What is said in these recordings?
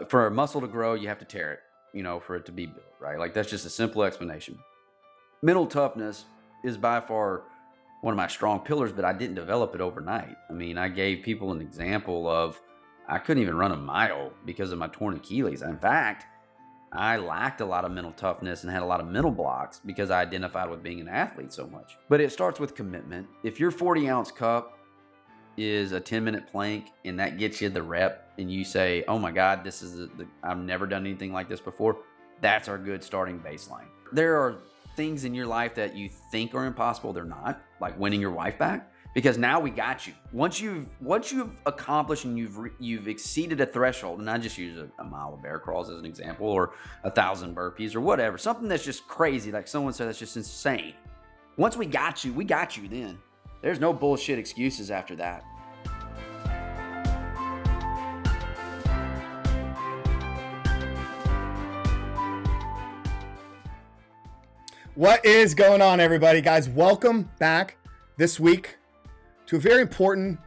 For a muscle to grow, you have to tear it, for it to be built, right? Like that's just a simple explanation. Mental toughness is by far one of my strong pillars, but I didn't develop it overnight. I mean, I gave people an example of I couldn't even run a mile because of my torn Achilles. In fact, I lacked a lot of mental toughness and had a lot of mental blocks because I identified with being an athlete so much. But it starts with commitment. If your 40-ounce cup is a 10-minute plank and that gets you the rep and you say, oh my God, this is I've never done anything like this before, that's our good starting baseline. There are things in your life that you think are impossible, they're not, like winning your wife back, because now we got you. Once you've accomplished and you've exceeded a threshold, and I just use a mile of bear crawls as an example, or 1,000 burpees or whatever, something that's just crazy, like someone said, that's just insane. Once we got you then. There's no bullshit excuses after that. What is going on, everybody? Guys, welcome back this week to a very important,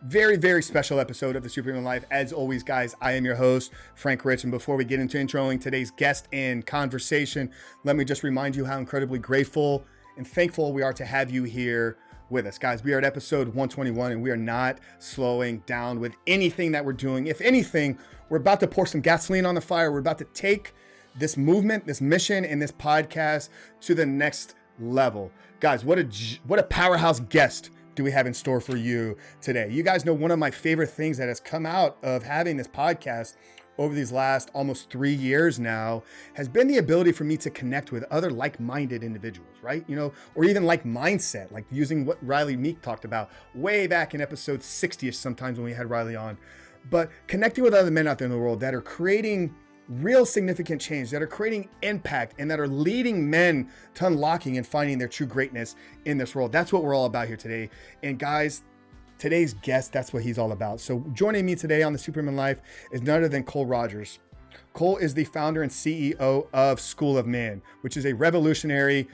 very, very special episode of the Superhuman Life. As always, guys, I am your host, Frank Rich. And before we get into introing today's guest and conversation, let me just remind you how incredibly grateful and thankful we are to have you here with us. Guys, we are at episode 121 and we are not slowing down with anything that we're doing. If anything, we're about to pour some gasoline on the fire. We're about to take this movement, this mission, and this podcast to the next level. Guys, what a powerhouse guest do we have in store for you today? You guys know one of my favorite things that has come out of having this podcast over these last almost 3 years now has been the ability for me to connect with other like-minded individuals, right? Or even like mindset, like using what Riley Meek talked about way back in episode 60-ish sometimes when we had Riley on. But connecting with other men out there in the world that are creating real significant change, that are creating impact, and that are leading men to unlocking and finding their true greatness in this world. That's what we're all about here today. And guys, today's guest, that's what he's all about. So joining me today on the Superhuman Life is none other than Cole Rodgers. Cole is the founder and CEO of School of Man, which is a revolutionary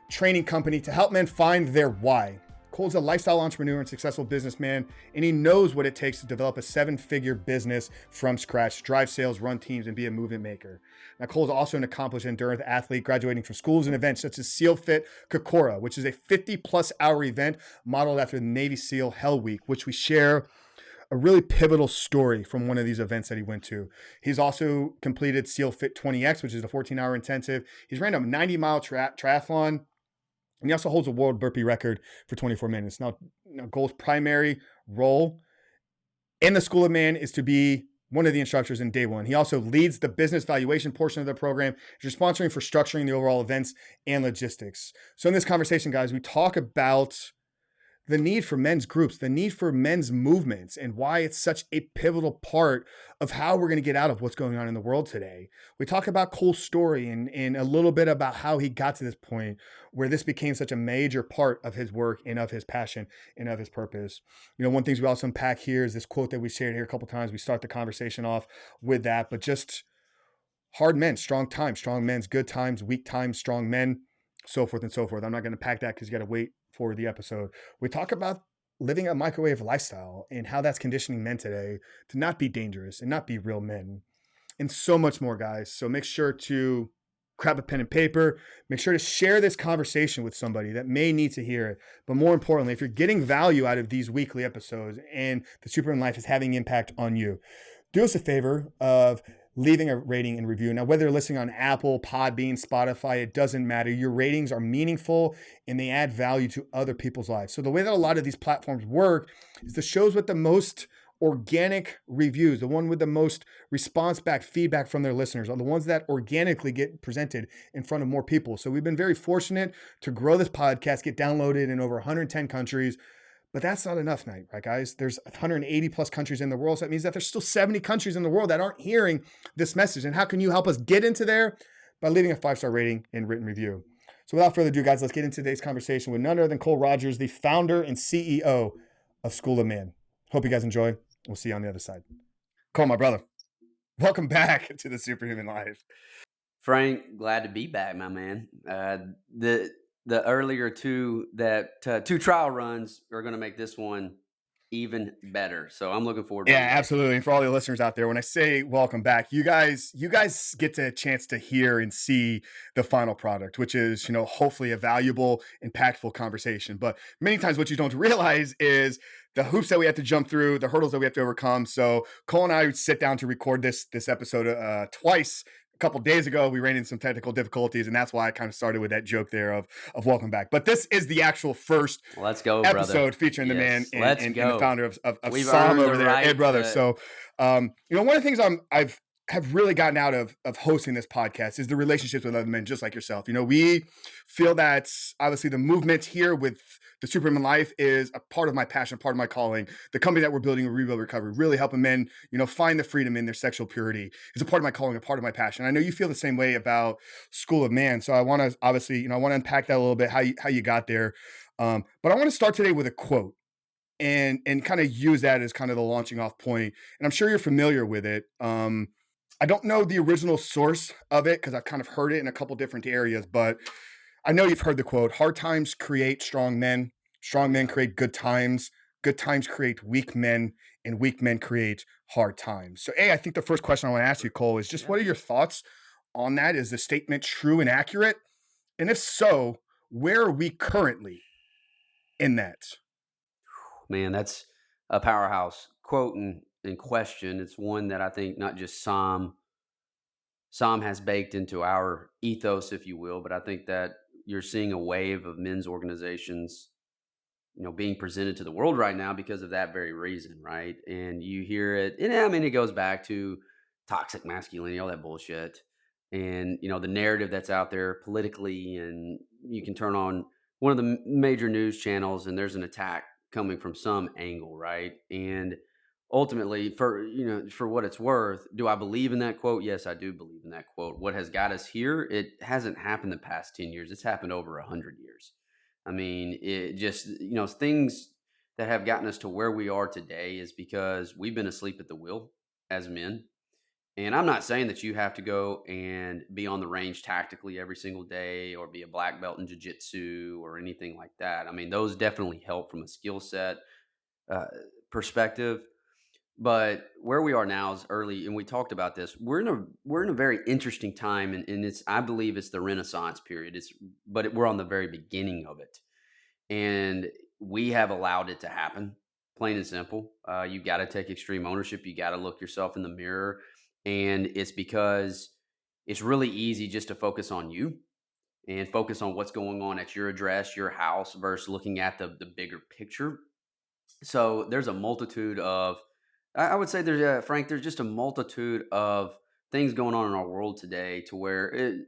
training company to help men find their why. Cole's a lifestyle entrepreneur and successful businessman, and he knows what it takes to develop a 7-figure business from scratch, drive sales, run teams, and be a movement maker. Now, Cole's also an accomplished endurance athlete, graduating from schools and events such as SEAL Fit Kokora, which is a 50-plus hour event modeled after the Navy SEAL Hell Week, which we share a really pivotal story from one of these events that he went to. He's also completed SEAL Fit 20X, which is a 14-hour intensive. He's ran a 90-mile triathlon. And he also holds a world burpee record for 24 minutes. Now, Cole's primary role in the School of Man is to be one of the instructors in day one. He also leads the business valuation portion of the program. He's sponsoring for structuring the overall events and logistics. So in this conversation, guys, we talk about the need for men's groups, the need for men's movements, and why it's such a pivotal part of how we're going to get out of what's going on in the world today. We talk about Cole's story and a little bit about how he got to this point where this became such a major part of his work and of his passion and of his purpose. One of the things we also unpack here is this quote that we shared here a couple times. We start the conversation off with that, but just hard men, strong times, strong men's good times, weak times, strong men, so forth and so forth. I'm not going to pack that because you got to wait for the episode. We talk about living a microwave lifestyle and how that's conditioning men today to not be dangerous and not be real men, and so much more, guys. So make sure to grab a pen and paper. Make sure to share this conversation with somebody that may need to hear it. But more importantly, if you're getting value out of these weekly episodes and the Superhuman Life is having impact on you, do us a favor of leaving a rating and review. Now, whether you're listening on Apple, Podbean, Spotify, it doesn't matter. Your ratings are meaningful and they add value to other people's lives. So the way that a lot of these platforms work is the shows with the most organic reviews, the one with the most response back, feedback from their listeners, are the ones that organically get presented in front of more people. So we've been very fortunate to grow this podcast, get downloaded in over 110 countries. But that's not enough, right, guys? There's 180 plus countries in the world. So that means that there's still 70 countries in the world that aren't hearing this message. And how can you help us get into there? By leaving a 5-star rating and written review. So without further ado, guys, let's get into today's conversation with none other than Cole Rodgers, the founder and CEO of School of Man. Hope you guys enjoy. We'll see you on the other side. Cole, my brother, welcome back to the Superhuman Life. Frank, glad to be back, my man. The earlier two trial runs are going to make this one even better. So I'm looking forward to Yeah, everybody. absolutely. And for all the listeners out there, when I say welcome back, you guys get a chance to hear and see the final product, which is, hopefully a valuable, impactful conversation. But many times what you don't realize is the hoops that we have to jump through, the hurdles that we have to overcome. So Cole and I would sit down to record this episode twice. A couple of days ago, we ran into some technical difficulties, and that's why I kind of started with that joke there of welcome back. But this is the actual first Let's go, episode brother. featuring the man Let's and go. the founder of We've Sam earned over the there, right Ed Brothers. to- So, one of the things I've have really gotten out of hosting this podcast is the relationships with other men just like yourself. We feel that obviously the movement here with the Superhuman Life is a part of my passion, part of my calling. The company that we're building, Rebuild Recovery, really helping men, find the freedom in their sexual purity is a part of my calling, a part of my passion. I know you feel the same way about School of Man. So I want to obviously, I want to unpack that a little bit, how you got there. But I want to start today with a quote and kind of use that as kind of the launching off point. And I'm sure you're familiar with it. I don't know the original source of it because I've kind of heard it in a couple different areas, but I know you've heard the quote: hard times create strong men create good times create weak men, and weak men create hard times. So I think the first question I want to ask you, Cole, is just what are your thoughts on that? Is the statement true and accurate? And if so, where are we currently in that? Man, that's a powerhouse quote and question. It's one that I think not just Psalm has baked into our ethos, if you will, but I think that you're seeing a wave of men's organizations, being presented to the world right now because of that very reason, right? And you hear it, and I mean, it goes back to toxic masculinity, all that bullshit, and the narrative that's out there politically, and you can turn on one of the major news channels, and there's an attack coming from some angle, right? And ultimately, for what it's worth, do I believe in that quote? Yes, I do believe in that quote. What has got us here? It hasn't happened the past 10 years. It's happened over 100 years. I mean, it just, things that have gotten us to where we are today is because we've been asleep at the wheel as men. And I'm not saying that you have to go and be on the range tactically every single day or be a black belt in jiu-jitsu or anything like that. I mean, those definitely help from a skill set perspective. But where we are now is early, and we talked about this. We're in a very interesting time, and I believe it's the Renaissance period. We're on the very beginning of it, and we have allowed it to happen. Plain and simple. You got to take extreme ownership. You got to look yourself in the mirror, and it's because it's really easy just to focus on you and focus on what's going on at your address, your house, versus looking at the bigger picture. So there's a multitude of I would say Frank, there's just a multitude of things going on in our world today to where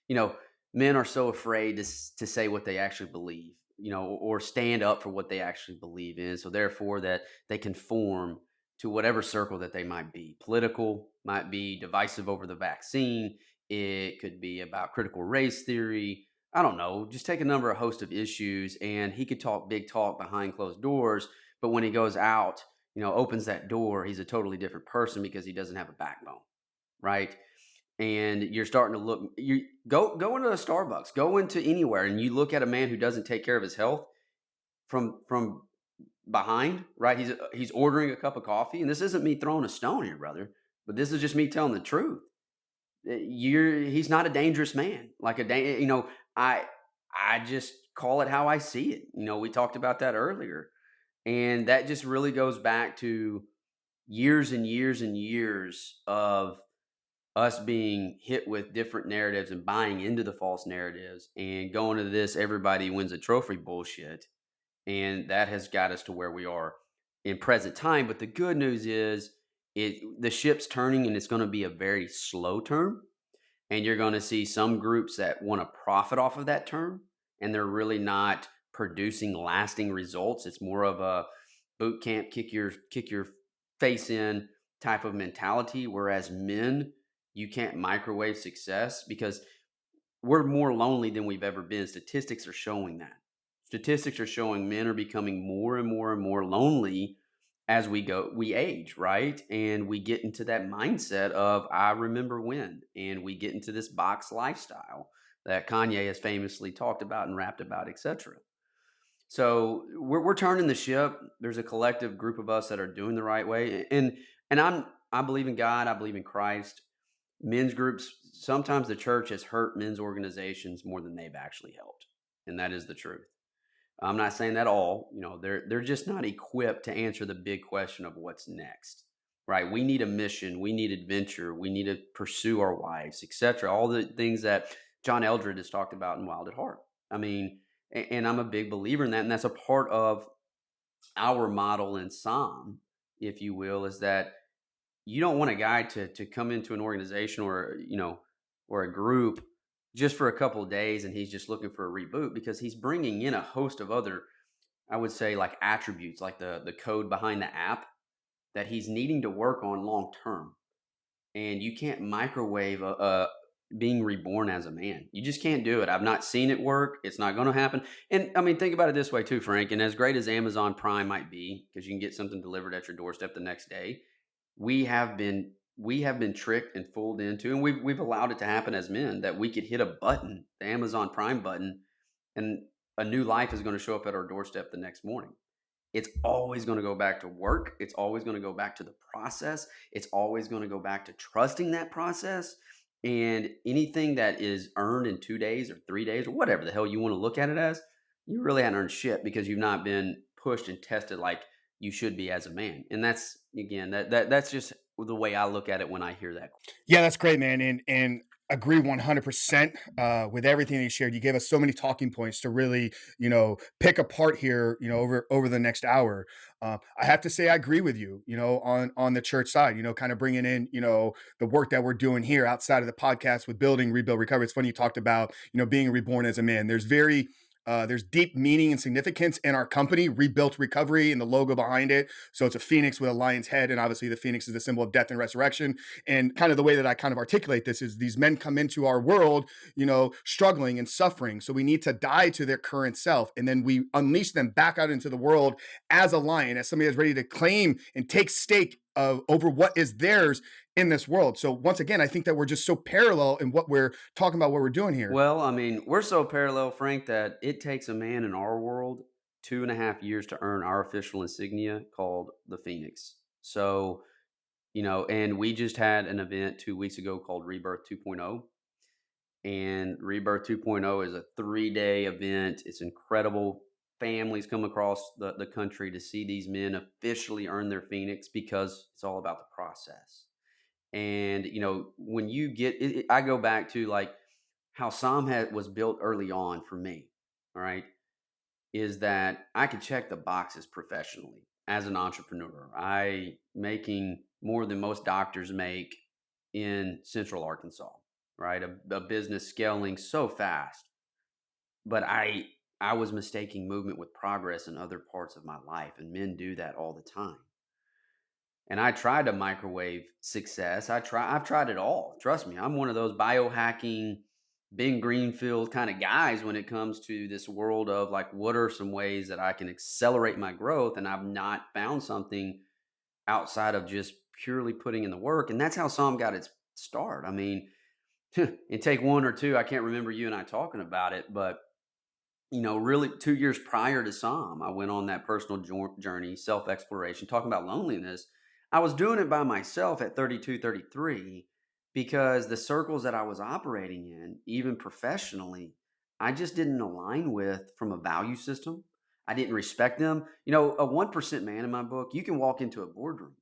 you know, men are so afraid to say what they actually believe, or stand up for what they actually believe in. So therefore that they conform to whatever circle that they might be. Political, might be divisive over the vaccine. It could be about critical race theory. I don't know, just take a host of issues, and he could talk big talk behind closed doors. But when he goes out, opens that door, he's a totally different person because he doesn't have a backbone, right? And you're starting to look, you go into a Starbucks, go into anywhere, and you look at a man who doesn't take care of his health from behind, right? He's ordering a cup of coffee, and this isn't me throwing a stone here, brother, but this is just me telling the truth. He's not a dangerous man. I just call it how I see it. We talked about that earlier. And that just really goes back to years and years and years of us being hit with different narratives and buying into the false narratives and going to this everybody wins a trophy bullshit. And that has got us to where we are in present time. But the good news is the ship's turning, and it's going to be a very slow turn. And you're going to see some groups that want to profit off of that turn, and they're really not producing lasting results. It's more of a boot camp, kick your face in type of mentality. Whereas men, you can't microwave success because we're more lonely than we've ever been. Statistics are showing that. Statistics are showing men are becoming more and more and more lonely as we age, right? And we get into that mindset of I remember when, and we get into this box lifestyle that Kanye has famously talked about and rapped about, etc. So we're turning the ship. There's a collective group of us that are doing the right way, and I believe in God. I believe in Christ. Men's groups, sometimes the church has hurt men's organizations more than they've actually helped, and that is the truth. I'm not saying that all, they're just not equipped to answer the big question of what's next. Right? We need a mission, we need adventure, we need to pursue our wives, etc. All the things that John Eldred has talked about in Wild at Heart. I mean, and I'm a big believer in that, and that's a part of our model in Psalm, if you will, is that you don't want a guy to come into an organization or a group just for a couple of days and he's just looking for a reboot, because he's bringing in a host of other, I would say, like attributes, like the code behind the app that he's needing to work on long term. And you can't microwave being reborn as a man. You just can't do it. I've not seen it work. It's not going to happen. And I mean, think about it this way too, Frank. And as great as Amazon Prime might be, because you can get something delivered at your doorstep the next day, we have been tricked and fooled into, and we've allowed it to happen as men, that we could hit a button, the Amazon Prime button, and a new life is going to show up at our doorstep the next morning. It's always going to go back to work. It's always going to go back to the process. It's always going to go back to trusting that process. And anything that is earned in 2 days or 3 days or whatever the hell you want to look at it as, you really haven't earned shit, because you've not been pushed and tested like you should be as a man. And that's, again, that's just the way I look at it when I hear that. Yeah, that's great, man. And agree 100% with everything that you shared. You gave us so many talking points to really, pick apart here, over the next hour. I have to say, I agree with you, on the church side, kind of bringing in, the work that we're doing here outside of the podcast with building, rebuild, recover. It's funny you talked about, being reborn as a man. There's deep meaning and significance in our company, Rebuilt Recovery, and the logo behind it. So it's a phoenix with a lion's head, and obviously the phoenix is the symbol of death and resurrection. And kind of the way that I kind of articulate this is these men come into our world, struggling and suffering. So we need to die to their current self, and then we unleash them back out into the world as a lion, as somebody that's ready to claim and take stake over what is theirs in this world. So once again, I think that we're just so parallel in what we're talking about, what we're doing here. Well, I mean, we're so parallel, Frank, that it takes a man in our world 2.5 years to earn our official insignia called the Phoenix. So, and we just had an event 2 weeks ago called Rebirth 2.0. And Rebirth 2.0 is a 3-day event. It's incredible. Families come across the country to see these men officially earn their Phoenix, because it's all about the process. And, when you get it, I go back to like how Psalm was built early on for me. All right. Is that I could check the boxes professionally as an entrepreneur. I making more than most doctors make in Central Arkansas, right? A business scaling so fast. But I was mistaking movement with progress in other parts of my life, and men do that all the time. And I tried to microwave success. I've tried it all. Trust me, I'm one of those biohacking Ben Greenfield kind of guys when it comes to this world of like, what are some ways that I can accelerate my growth? And I've not found something outside of just purely putting in the work. And that's how Psalm got its start. I mean, in take one or two, I can't remember you and I talking about it, but really 2 years prior to Psalm, I went on that personal journey, self-exploration, talking about loneliness. I was doing it by myself at 32, 33, because the circles that I was operating in, even professionally, I just didn't align with from a value system. I didn't respect them. A 1% man in my book, you can walk into a boardroom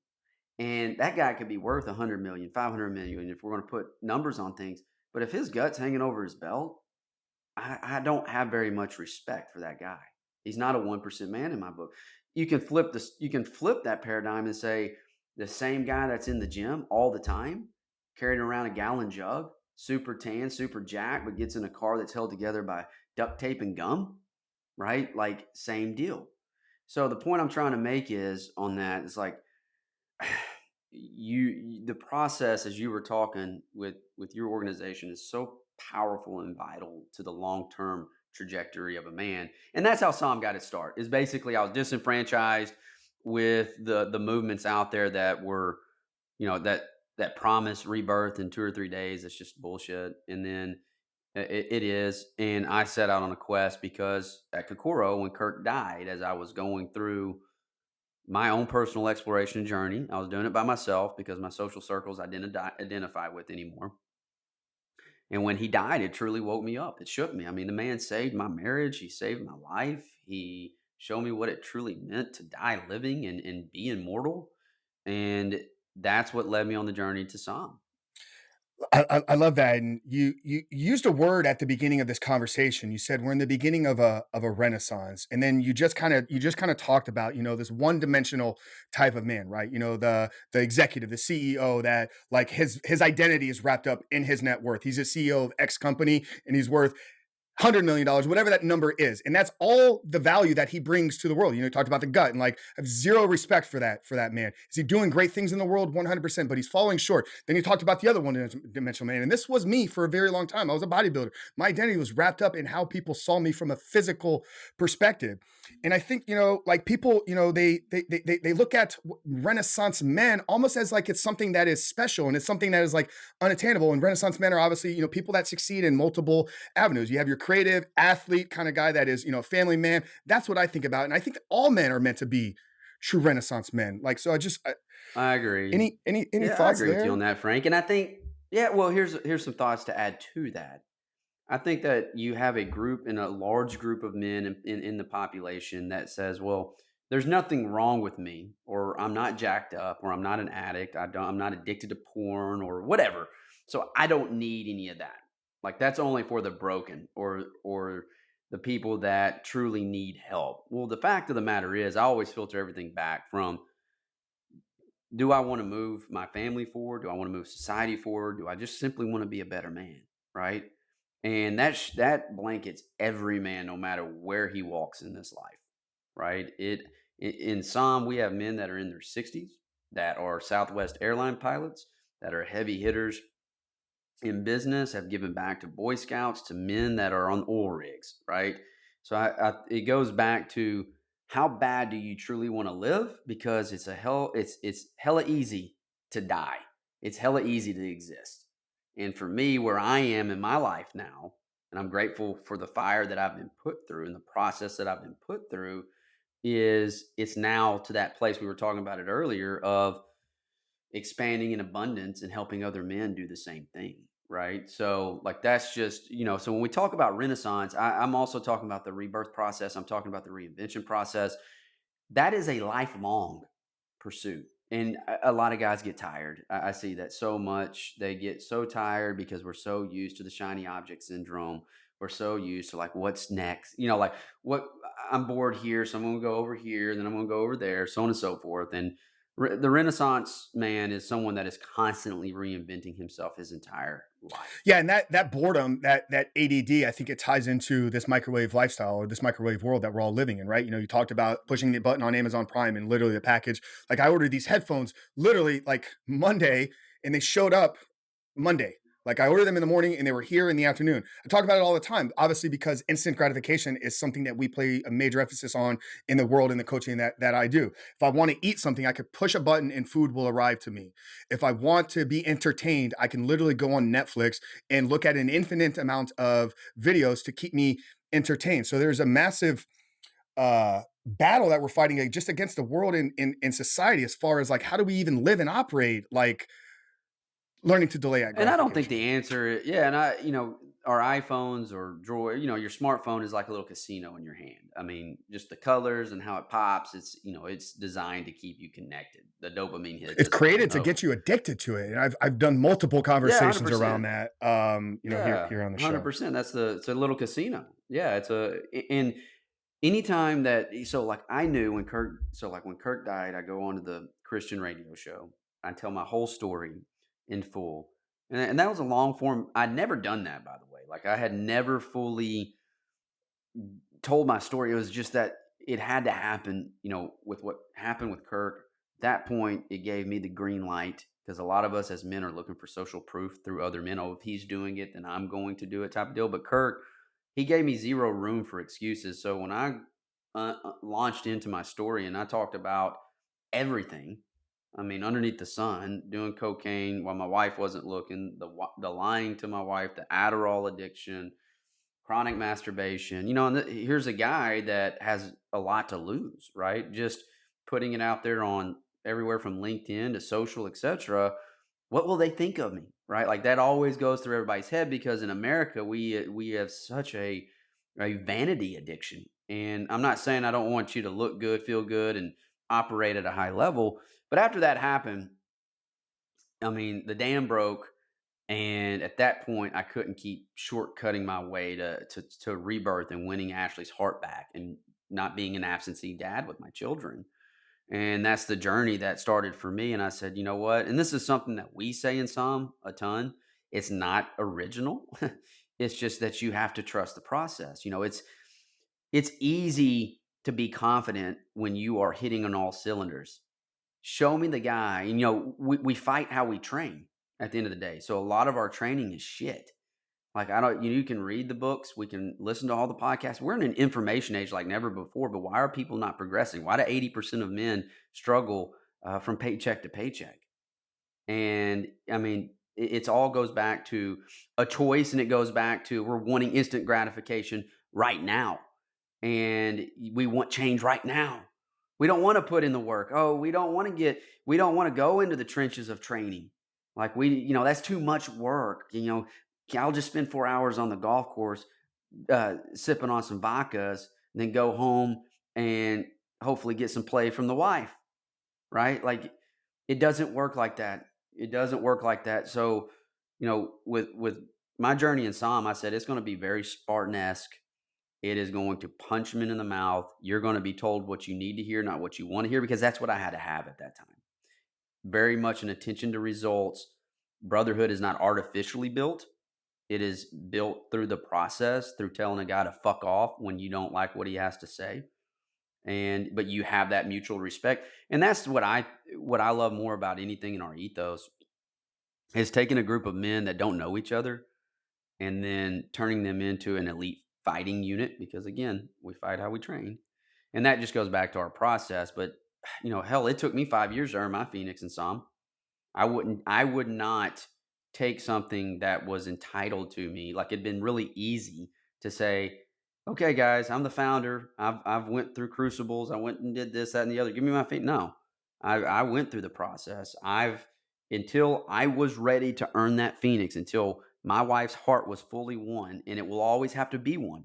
and that guy could be worth 100 million, 500 million, if we're going to put numbers on things. But if his gut's hanging over his belt, I don't have very much respect for that guy. He's not a 1% man in my book. You can flip this. You can flip that paradigm and say the same guy that's in the gym all the time, carrying around a gallon jug, super tan, super jacked, but gets in a car that's held together by duct tape and gum, right? Like same deal. So the point I'm trying to make is on that, it's like the process, as you were talking with your organization, is so powerful and vital to the long-term trajectory of a man. And that's how Psalm got its start. Is basically I was disenfranchised with the movements out there that were, that promise rebirth in 2 or 3 days. It's just bullshit. And then It is, and I set out on a quest because at Kokoro, when Kirk died, as I was going through my own personal exploration journey, I was doing it by myself because my social circles I didn't identify with anymore. And when he died, it truly woke me up. It shook me. I mean, the man saved my marriage. He saved my life. He showed me what it truly meant to die living and be immortal. And that's what led me on the journey to Psalm. I love that, and you used a word at the beginning of this conversation. You said we're in the beginning of a renaissance, and then you just kind of talked about this one dimensional type of man, right? The executive, the CEO that like his identity is wrapped up in his net worth. He's a CEO of X company, and he's worth $100 million, whatever that number is, and that's all the value that he brings to the world. You talked about the gut, and like I have zero respect for that man. Is he doing great things in the world? 100%, but he's falling short. Then you talked about the other one dimensional man, and this was me for a very long time. I was a bodybuilder. My identity was wrapped up in how people saw me from a physical perspective, and I think like people, they look at Renaissance men almost as like it's something that is special and it's something that is like unattainable. And Renaissance men are obviously people that succeed in multiple avenues. You have your creative athlete kind of guy that is, family man. That's what I think about. And I think that all men are meant to be true Renaissance men. Like, so I agree. any Yeah, I thoughts agree with you there? on that, Frank. And I think, yeah, well, here's some thoughts to add to that. I think that you have a group and a large group of men in the population that says, well, there's nothing wrong with me, or I'm not jacked up, or I'm not an addict, I'm not addicted to porn or whatever. So I don't need any of that. Like that's only for the broken or the people that truly need help. Well, the fact of the matter is I always filter everything back from, do I want to move my family forward? Do I want to move society forward? Do I just simply want to be a better man? Right. And that blankets every man, no matter where he walks in this life. Right. In Psalm, we have men that are in their 60s that are Southwest airline pilots, that are heavy hitters in business, have given back to Boy Scouts, to men that are on oil rigs. Right. So it goes back to, how bad do you truly want to live? Because it's hella easy to die. It's hella easy to exist. And for me, where I am in my life now, and I'm grateful for the fire that I've been put through and the process that I've been put through, is it's now to that place we were talking about it earlier of expanding in abundance and helping other men do the same thing. Right. So, like, that's just, so when we talk about Renaissance, I'm also talking about the rebirth process. I'm talking about the reinvention process. That is a lifelong pursuit. And a lot of guys get tired. I see that so much. They get so tired because we're so used to the shiny object syndrome. We're so used to like, what's next? Like, what, I'm bored here, so I'm going to go over here, then I'm going to go over there, so on and so forth. And the Renaissance man is someone that is constantly reinventing himself his entire life. Yeah, and that boredom, that ADD, I think it ties into this microwave lifestyle or this microwave world that we're all living in, right? You talked about pushing the button on Amazon Prime and literally the package. Like I ordered these headphones literally like Monday, and they showed up Monday. Like I ordered them in the morning and they were here in the afternoon. I talk about it all the time, obviously, because instant gratification is something that we play a major emphasis on in the world and the coaching that I do. If I want to eat something, I could push a button and food will arrive to me. If I want to be entertained, I can literally go on Netflix and look at an infinite amount of videos to keep me entertained. So there's a massive battle that we're fighting just against the world in society, as far as like, how do we even live and operate, like learning to delay that And I don't think gratification. the answer, yeah, and our iPhones or Droid, your smartphone is like a little casino in your hand. I mean, just the colors and how it pops, it's designed to keep you connected. The dopamine hits, It's as we all created to know. get you addicted to it, and I've done multiple Yeah, conversations around 100%. that. Here Yeah, here on the show. 100%. It's a little casino. Yeah, and anytime so like I knew when Kirk died, I go on to the Christian radio show. I tell my whole story in full. And that was a long form. I'd never done that, by the way. Like I had never fully told my story. It was just that it had to happen, with what happened with Kirk. That point, it gave me the green light because a lot of us as men are looking for social proof through other men. Oh, if he's doing it, then I'm going to do it, type of deal. But Kirk, he gave me zero room for excuses. So when I launched into my story and I talked about everything, I mean, underneath the sun, doing cocaine while my wife wasn't looking, the lying to my wife, the Adderall addiction, chronic masturbation, and here's a guy that has a lot to lose, right? Just putting it out there on everywhere from LinkedIn to social, etc. What will they think of me, right? Like that always goes through everybody's head because in America we have such a vanity addiction. And I'm not saying I don't want you to look good, feel good, and operate at a high level, but after that happened, I mean, the dam broke, and at that point, I couldn't keep shortcutting my way to rebirth and winning Ashley's heart back and not being an absentee dad with my children. And that's the journey that started for me. And I said, you know what? And this is something that we say in Psalm a ton. It's not original. It's just that you have to trust the process. It's easy to be confident when you are hitting on all cylinders. Show me the guy. And, we fight how we train at the end of the day. So a lot of our training is shit. Like, I don't, you can read the books, we can listen to all the podcasts. We're in an information age like never before, but why are people not progressing? Why do 80% of men struggle from paycheck to paycheck? And I mean, it's all goes back to a choice, and it goes back to we're wanting instant gratification right now. And we want change right now. We don't want to put in the work. Oh, we don't want to go into the trenches of training. Like that's too much work. I'll just spend 4 hours on the golf course, sipping on some vodkas, and then go home and hopefully get some play from the wife. Right? Like it doesn't work like that. It doesn't work like that. So, with my journey in Psalm, I said it's going to be very Spartan-esque. It is going to punch men in the mouth. You're going to be told what you need to hear, not what you want to hear, because that's what I had to have at that time. Very much an attention to results. Brotherhood is not artificially built. It is built through the process, through telling a guy to fuck off when you don't like what he has to say. But you have that mutual respect. And that's what I love more about anything in our ethos is taking a group of men that don't know each other and then turning them into an elite fighting unit, because again, we fight how we train. And that just goes back to our process. But hell, it took me 5 years to earn my Phoenix and Psalm. I would not take something that was entitled to me. Like it'd been really easy to say, okay, guys, I'm the founder. I've went through crucibles. I went and did this, that, and the other. Give me my Phoenix. No, I went through the process. Until I was ready to earn that Phoenix, until my wife's heart was fully won, and it will always have to be one,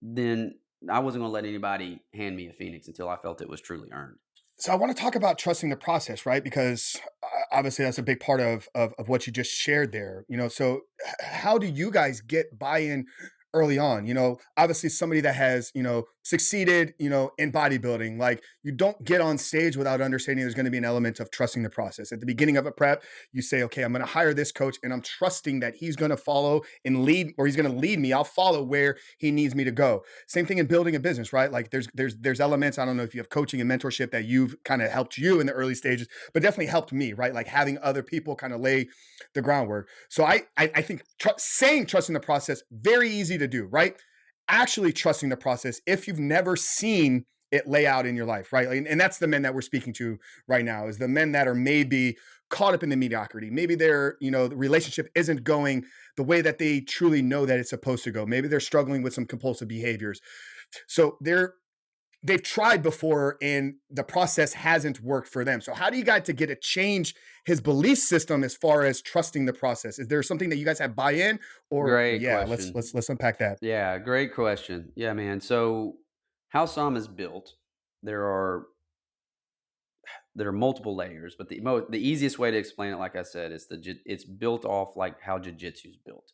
then I wasn't going to let anybody hand me a Phoenix until I felt it was truly earned. So I want to talk about trusting the process, right? Because obviously that's a big part of what you just shared there. So how do you guys get buy-in early on? Obviously somebody that has, succeeded, in bodybuilding, like you don't get on stage without understanding there's going to be an element of trusting the process. At the beginning of a prep, you say, okay, I'm going to hire this coach and I'm trusting that he's going to follow and lead, or he's going to lead me. I'll follow where he needs me to go. Same thing in building a business, right? Like there's elements. I don't know if you have coaching and mentorship that you've kind of helped you in the early stages, but definitely helped me, right? Like having other people kind of lay the groundwork. So I think saying trusting the process, very easy to do, right? Actually trusting the process, if you've never seen it lay out in your life, right? And that's the men that we're speaking to right now, is the men that are maybe caught up in the mediocrity. Maybe their, the relationship isn't going the way that they truly know that it's supposed to go. Maybe they're struggling with some compulsive behaviors. So they've tried before and the process hasn't worked for them. So how do you guys to get to change his belief system as far as trusting the process? Is there something that you guys have buy-in, or Great question. let's unpack that. Yeah, great question. Yeah, man. So how Psalm is built, there are multiple layers, but the easiest way to explain it, like I said, is it's built off like how jiu-jitsu is built.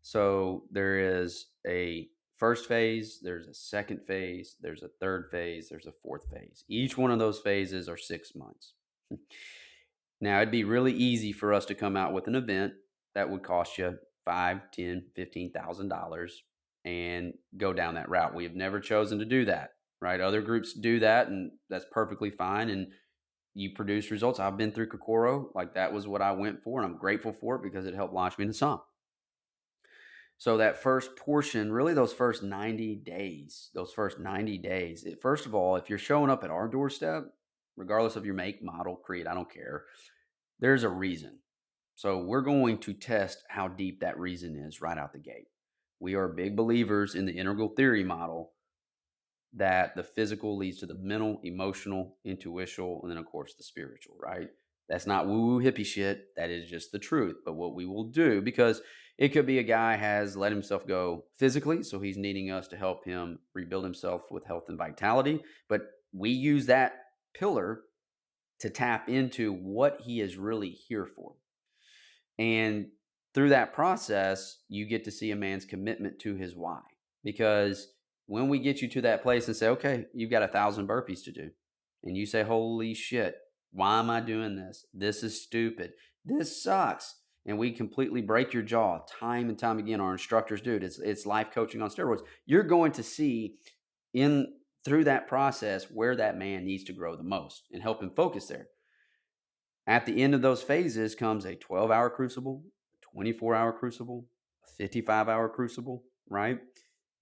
So there is a first phase, there's a second phase, there's a third phase, there's a fourth phase. Each one of those phases are 6 months. Now, it'd be really easy for us to come out with an event that would cost you $5,000, $10,000, $15,000 and go down that route. We have never chosen to do that, right? Other groups do that, and that's perfectly fine. And you produce results. I've been through Kokoro. Like that was what I went for, and I'm grateful for it because it helped launch me into Psalm. So that first portion, really those first 90 days, first of all, if you're showing up at our doorstep, regardless of your make, model, creed, I don't care. There's a reason. So we're going to test how deep that reason is right out the gate. We are big believers in the integral theory model that the physical leads to the mental, emotional, intuitional, and then, of course, the spiritual, right? That's not woo-woo hippie shit. That is just the truth. But what we will do, because it could be a guy has let himself go physically, so he's needing us to help him rebuild himself with health and vitality. But we use that pillar to tap into what he is really here for. And through that process, you get to see a man's commitment to his why. Because when we get you to that place and say, okay, you've got 1,000 burpees to do, and you say, holy shit, why am I doing this? This is stupid. This sucks. And we completely break your jaw time and time again. Our instructors do it. It's life coaching on steroids. You're going to see through that process where that man needs to grow the most and help him focus there. At the end of those phases comes a 12-hour crucible, a 24-hour crucible, a 55-hour crucible, right?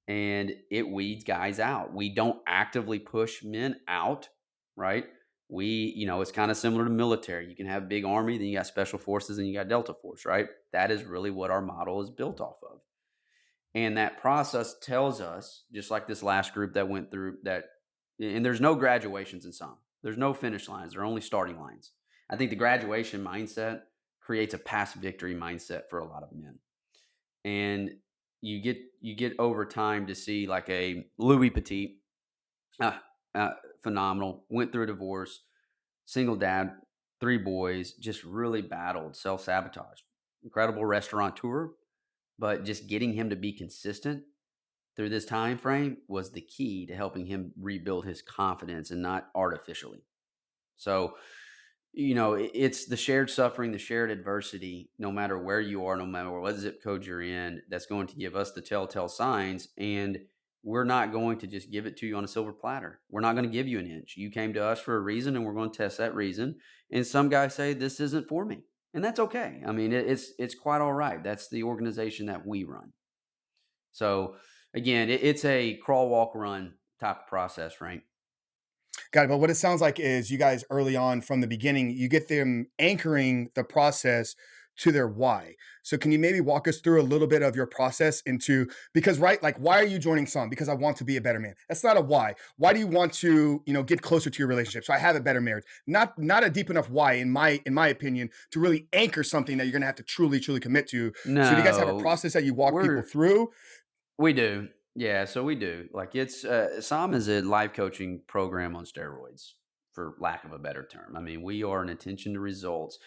And it weeds guys out. We don't actively push men out, right? It's kind of similar to military. You can have big army, then you got special forces, and you got Delta Force, right? That is really what our model is built off of. And that process tells us, just like this last group that went through that, and there's no graduations in some. There's no finish lines. There are only starting lines. I think the graduation mindset creates a past victory mindset for a lot of men. And you get over time to see like a Louis Petit, phenomenal, went through a divorce, single dad, 3 boys, just really battled self-sabotage. Incredible restaurateur, but just getting him to be consistent through this time frame was the key to helping him rebuild his confidence, and not artificially. So, it's the shared suffering, the shared adversity, no matter where you are, no matter what zip code you're in, that's going to give us the telltale signs. And we're not going to just give it to you on a silver platter. We're not going to give you an inch. You came to us for a reason, and we're going to test that reason. And some guys say, this isn't for me. And that's okay. I mean, it's quite all right. That's the organization that we run. So again, it's a crawl, walk, run type of process, Frank. Got it. But what it sounds like is you guys early on from the beginning, you get them anchoring the process to their why. So can you maybe walk us through a little bit of your process because right, like why are you joining Some? Because I want to be a better man. That's not a why. Why do you want to, get closer to your relationship? So I have a better marriage. Not a deep enough why in my opinion to really anchor something that you're gonna have to truly commit to. No, so do you guys have a process that you walk people through? We do. Yeah, so we do. Like it's SOM is a life coaching program on steroids, for lack of a better term. I mean, we are an attention to results.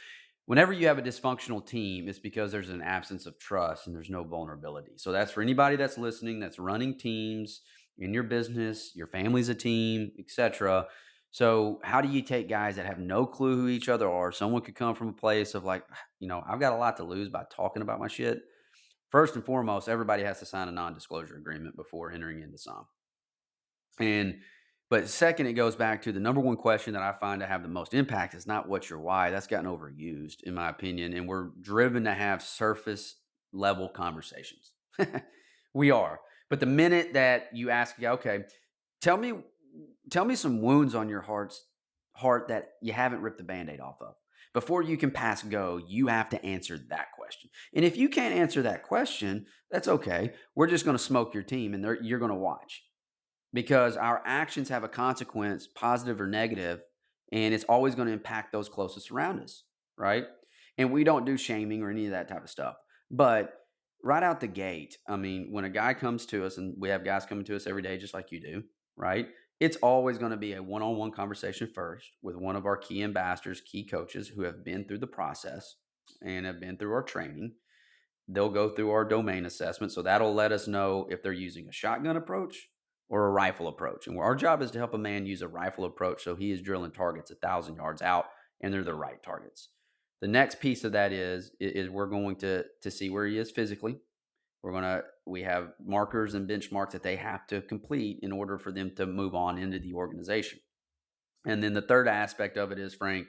Whenever you have a dysfunctional team, it's because there's an absence of trust and there's no vulnerability. So that's for anybody that's listening, that's running teams in your business, your family's a team, etc. So how do you take guys that have no clue who each other are? Someone could come from a place of like, I've got a lot to lose by talking about my shit. First and foremost, everybody has to sign a non-disclosure agreement before entering into SOM. But second, it goes back to the number one question that I find to have the most impact is not what's your why. That's gotten overused, in my opinion. And we're driven to have surface level conversations. We are. But the minute that you ask, okay, tell me some wounds on your heart that you haven't ripped the Band-Aid off of. Before you can pass go, you have to answer that question. And if you can't answer that question, that's okay. We're just going to smoke your team, and you're going to watch. Because our actions have a consequence, positive or negative, and it's always going to impact those closest around us, right? And we don't do shaming or any of that type of stuff. But right out the gate, I mean, when a guy comes to us, and we have guys coming to us every day just like you do, right? It's always going to be a one-on-one conversation first with one of our key ambassadors, key coaches who have been through the process and have been through our training. They'll go through our domain assessment. So that'll let us know if they're using a shotgun approach or a rifle approach. And our job is to help a man use a rifle approach so he is drilling targets 1,000 yards out, and they're the right targets. The next piece of that is we're going to see where he is physically. We have markers and benchmarks that they have to complete in order for them to move on into the organization. And then the third aspect of it is, Frank,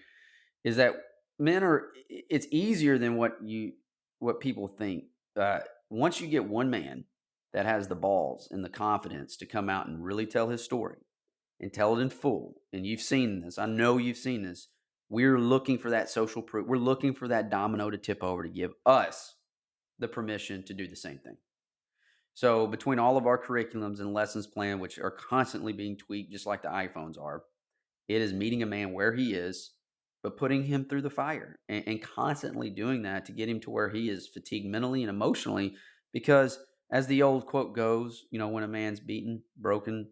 is that it's easier than what people think. Once you get one man that has the balls and the confidence to come out and really tell his story, and tell it in full, and you've seen this, I know you've seen this, we're looking for that social proof. We're looking for that domino to tip over to give us the permission to do the same thing. So between all of our curriculums and lessons plan, which are constantly being tweaked, just like the iPhones are, it is meeting a man where he is, but putting him through the fire and constantly doing that to get him to where he is fatigued mentally and emotionally. Because as the old quote goes, when a man's beaten, broken,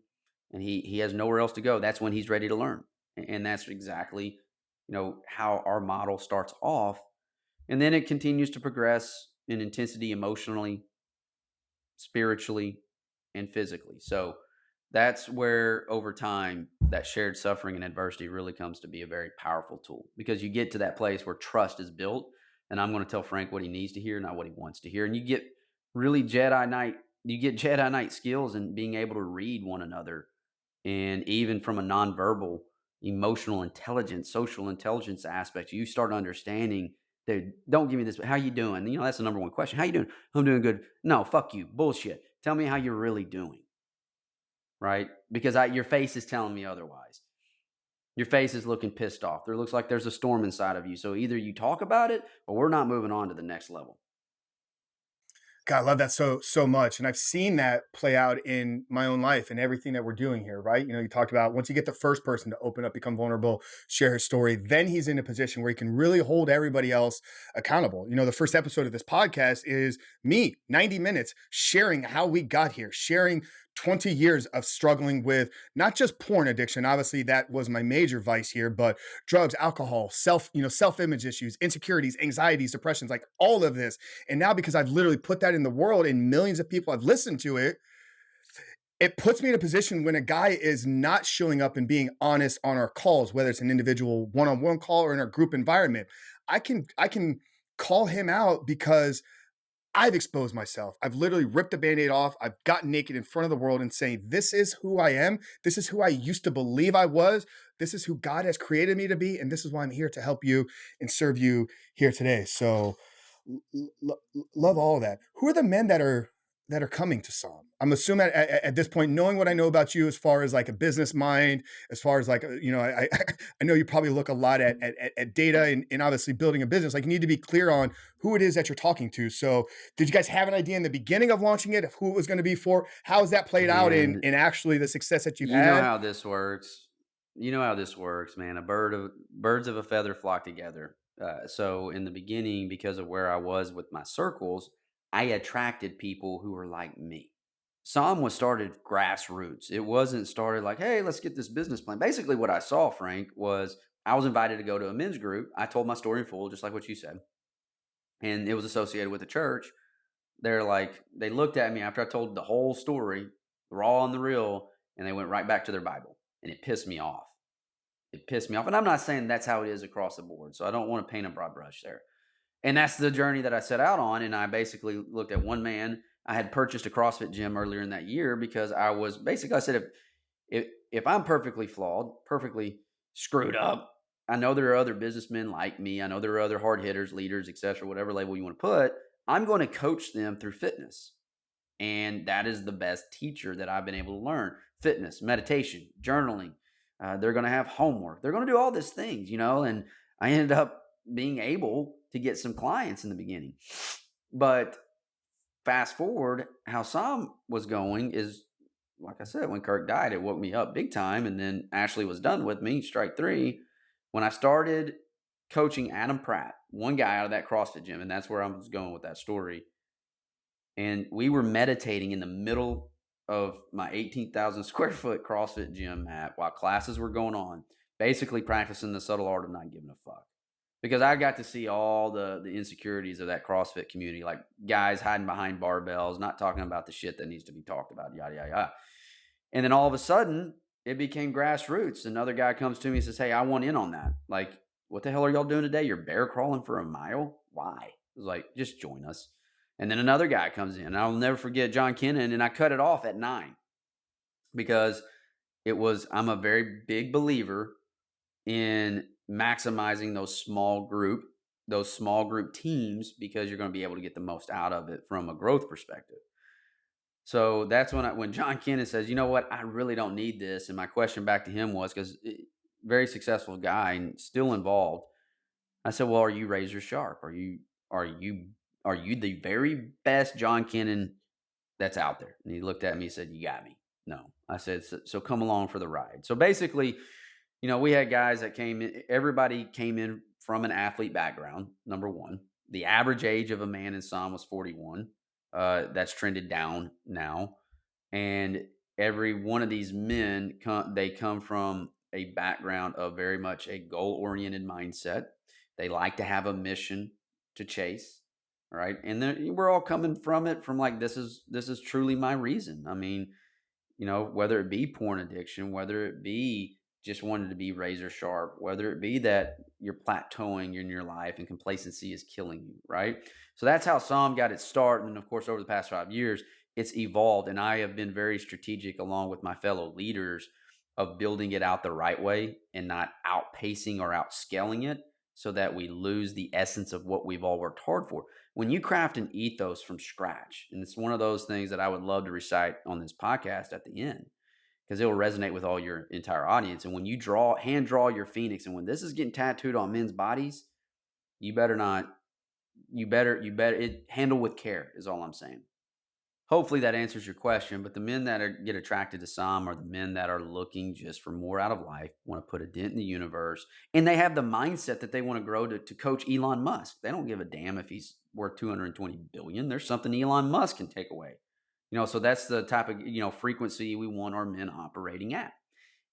and he has nowhere else to go, that's when he's ready to learn. And that's exactly, how our model starts off. And then it continues to progress in intensity emotionally, spiritually, and physically. So that's where over time that shared suffering and adversity really comes to be a very powerful tool, because you get to that place where trust is built, and I'm going to tell Frank what he needs to hear, not what he wants to hear. And you get really Jedi Knight skills in being able to read one another, and even from a nonverbal, emotional intelligence, social intelligence aspect, you start understanding, dude, don't give me this, how you doing? That's the number one question. How you doing? I'm doing good. No, fuck you. Bullshit. Tell me how you're really doing. Right? Because your face is telling me otherwise. Your face is looking pissed off. There looks like there's a storm inside of you. So either you talk about it or we're not moving on to the next level. God, I love that so much. And I've seen that play out in my own life and everything that we're doing here, right? You talked about once you get the first person to open up, become vulnerable, share his story, then he's in a position where he can really hold everybody else accountable. The first episode of this podcast is me, 90 minutes, sharing how we got here, sharing 20 years of struggling with not just porn addiction. Obviously, that was my major vice here, but drugs, alcohol, self-image issues, insecurities, anxieties, depressions, like all of this. And now, because I've literally put that in the world and millions of people have listened to it, it puts me in a position when a guy is not showing up and being honest on our calls, whether it's an individual one-on-one call or in a group environment, I can call him out because I've exposed myself. I've literally ripped the Band-Aid off. I've gotten naked in front of the world and saying, this is who I am. This is who I used to believe I was. This is who God has created me to be. And this is why I'm here to help you and serve you here today. So love all of that. Who are the men that are coming to Psalm? I'm assuming at this point, knowing what I know about you as far as like a business mind, as far as like, I know you probably look a lot at data and obviously building a business. Like, you need to be clear on who it is that you're talking to. So did you guys have an idea in the beginning of launching it of who it was going to be for? How has that played out in actually the success that you've had? You know how this works. Man. Birds of a feather flock together. So in the beginning, because of where I was with my circles, I attracted people who were like me. Psalm was started grassroots. It wasn't started like, hey, let's get this business plan. Basically, what I saw, Frank, was I was invited to go to a men's group. I told my story in full, just like what you said. And it was associated with the church. They looked at me after I told the whole story, raw and the real, and they went right back to their Bible. And it pissed me off. And I'm not saying that's how it is across the board. So I don't want to paint a broad brush there. And that's the journey that I set out on. And I basically looked at one man. I had purchased a CrossFit gym earlier in that year because I said, if I'm perfectly flawed, perfectly screwed up, I know there are other businessmen like me. I know there are other hard hitters, leaders, etc., whatever label you want to put. I'm going to coach them through fitness. And that is the best teacher that I've been able to learn. Fitness, meditation, journaling. They're going to have homework. They're going to do all these things, and I ended up being able to get some clients in the beginning. But fast forward, how Psalm was going is, like I said, when Kirk died, it woke me up big time. And then Ashley was done with me, strike three. When I started coaching Adam Pratt, one guy out of that CrossFit gym, and that's where I was going with that story. And we were meditating in the middle of my 18,000 square foot CrossFit gym mat while classes were going on, basically practicing the subtle art of not giving a fuck. Because I got to see all the insecurities of that CrossFit community, like guys hiding behind barbells, not talking about the shit that needs to be talked about, yada, yada, yada. And then all of a sudden, it became grassroots. Another guy comes to me and says, hey, I want in on that. Like, what the hell are y'all doing today? You're bear crawling for a mile? Why? I was like, just join us. And then another guy comes in. And I'll never forget John Kennan, and I cut it off at 9 because I'm a very big believer in maximizing those small group teams, because you're going to be able to get the most out of it from a growth perspective. So that's when John Kennan says, you know what, I really don't need this. And my question back to him was, because very successful guy and still involved. I said, well, are you razor sharp? Are you are you the very best John Kennan that's out there? And he looked at me and said, you got me. No. I said, so come along for the ride. So basically, we had guys that came in, everybody came in from an athlete background, number one. The average age of a man in SOM was 41. That's trended down now. And every one of these men, they come from a background of very much a goal-oriented mindset. They like to have a mission to chase, right? And then we're all coming from it from like, this is truly my reason. I mean, whether it be porn addiction, whether it be just wanted to be razor sharp, whether it be that you're plateauing in your life and complacency is killing you, right? So that's how Psalm got its start. And of course, over the past 5 years, it's evolved. And I have been very strategic along with my fellow leaders of building it out the right way and not outpacing or outscaling it so that we lose the essence of what we've all worked hard for. When you craft an ethos from scratch, and it's one of those things that I would love to recite on this podcast at the end, because it will resonate with all your entire audience. And when you hand draw your phoenix, and when this is getting tattooed on men's bodies, you better handle with care is all I'm saying. Hopefully that answers your question. But the men that get attracted to Psalm are the men that are looking just for more out of life, want to put a dent in the universe, and they have the mindset that they want to grow to coach Elon Musk. They don't give a damn if he's worth 220 billion. There's something Elon Musk can take away. So that's the type of frequency we want our men operating at.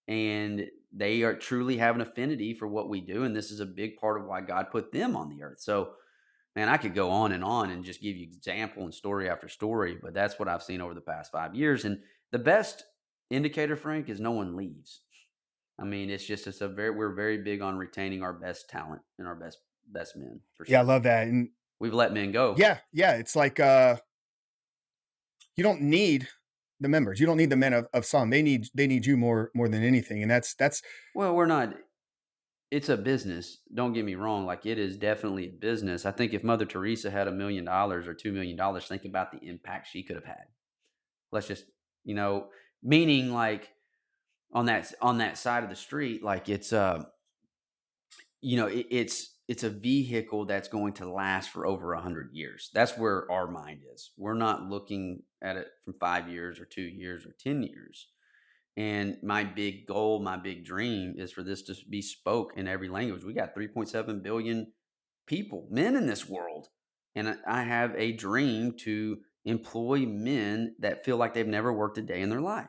And they are truly have an affinity for what we do. And this is a big part of why God put them on the earth. So man, I could go on and just give you example and story after story, but that's what I've seen over the past 5 years. And the best indicator, Frank, is no one leaves. I mean, we're very big on retaining our best talent and our best men. For sure. Yeah, I love that. And we've let men go. Yeah. It's like you don't need the members. You don't need the men of Psalm. They need you more than anything. And that's well, we're not. It's a business. Don't get me wrong. Like, it is definitely a business. I think if Mother Teresa had $1 million or $2 million, think about the impact she could have had. Let's just, meaning like on that side of the street, like it's it's a vehicle that's going to last for over 100 years. That's where our mind is. We're not looking at it from 5 years or 2 years or 10 years. And my big goal, my big dream is for this to be spoke in every language. We got 3.7 billion people, men in this world. And I have a dream to employ men that feel like they've never worked a day in their life.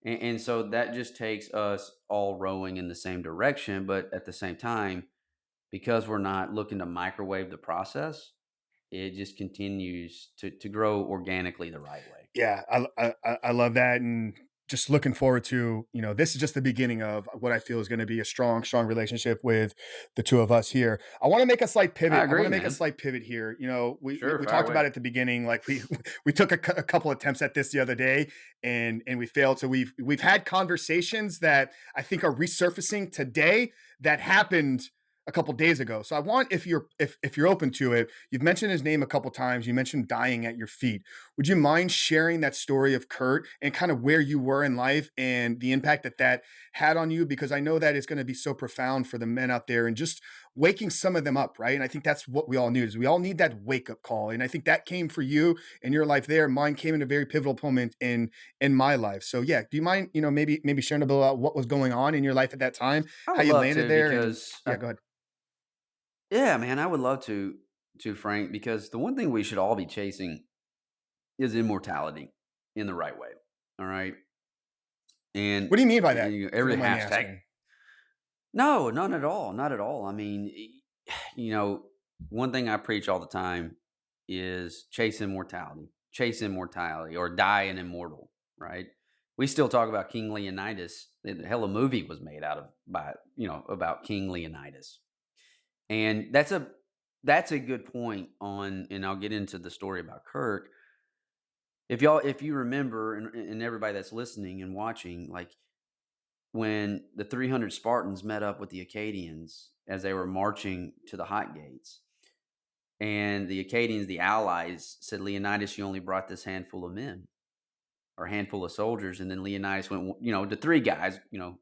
And so that just takes us all rowing in the same direction. But at the same time, because we're not looking to microwave the process, it just continues to grow organically the right way. Yeah, I love that. And just looking forward to, this is just the beginning of what I feel is going to be a strong relationship with the two of us here. I want to make a slight pivot. I want to make a slight pivot here. We talked about it at the beginning. Like we took a couple attempts at this the other day and we failed. So we've had conversations that I think are resurfacing today that happened a couple days ago. So I want, if you're open to it, you've mentioned his name a couple times. You mentioned dying at your feet. Would you mind sharing that story of Kurt and kind of where you were in life and the impact that had on you? Because I know that it's going to be so profound for the men out there and just waking some of them up, right? And I think that's what we all need, is we all need that wake up call. And I think that came for you in your life there. Mine came in a very pivotal moment in my life. So yeah, do you mind, maybe sharing a bit about what was going on in your life at that time, how you landed there? Because go ahead. Yeah, man, I would love to Frank, because the one thing we should all be chasing is immortality in the right way. All right. And what do you mean by that? Every hashtag. No, not at all. Not at all. I mean, one thing I preach all the time is chase immortality, or die an immortal, right? We still talk about King Leonidas. The hell, a movie was made about King Leonidas. And that's a good point on, and I'll get into the story about Kirk. If you remember, and everybody that's listening and watching, like when the 300 Spartans met up with the Acadians as they were marching to the Hot Gates, and the Acadians, the allies, said, Leonidas, you only brought this handful of men. or a handful of soldiers. And then Leonidas went, to three guys,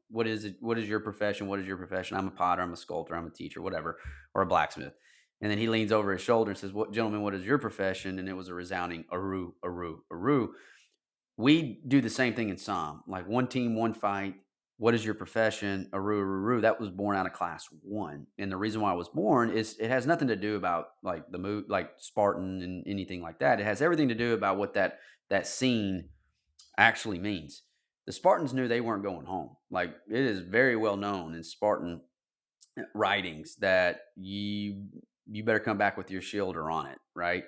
what is it? What is your profession? What is your profession? I'm a potter, I'm a sculptor, I'm a teacher, whatever, or a blacksmith. And then he leans over his shoulder and says, gentlemen, what is your profession? And it was a resounding aru, aru, aru. We do the same thing in Psalm, like one team, one fight. What is your profession? Aru, aru, aru. That was born out of class 1. And the reason why I was born is it has nothing to do about like the move, like Spartan and anything like that. It has everything to do about what that scene actually means. The Spartans knew they weren't going home. Like, it is very well known in Spartan writings that you better come back with your shield or on it, right?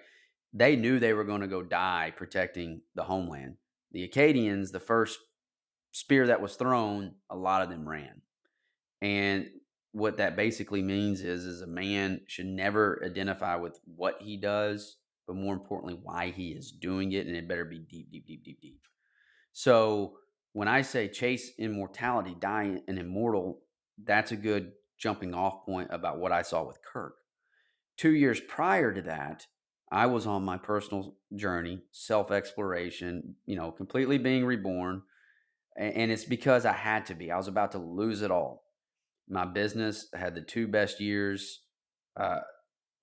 They knew they were going to go die protecting the homeland. The Acadians, the first spear that was thrown, a lot of them ran. And what that basically means is a man should never identify with what he does, but more importantly, why he is doing it. And it better be deep, deep, deep, deep, deep. So when I say chase immortality, die an immortal, that's a good jumping off point about what I saw with Kirk. 2 years prior to that, I was on my personal journey, self-exploration, completely being reborn. And it's because I had to be. I was about to lose it all. My business had the 2 best years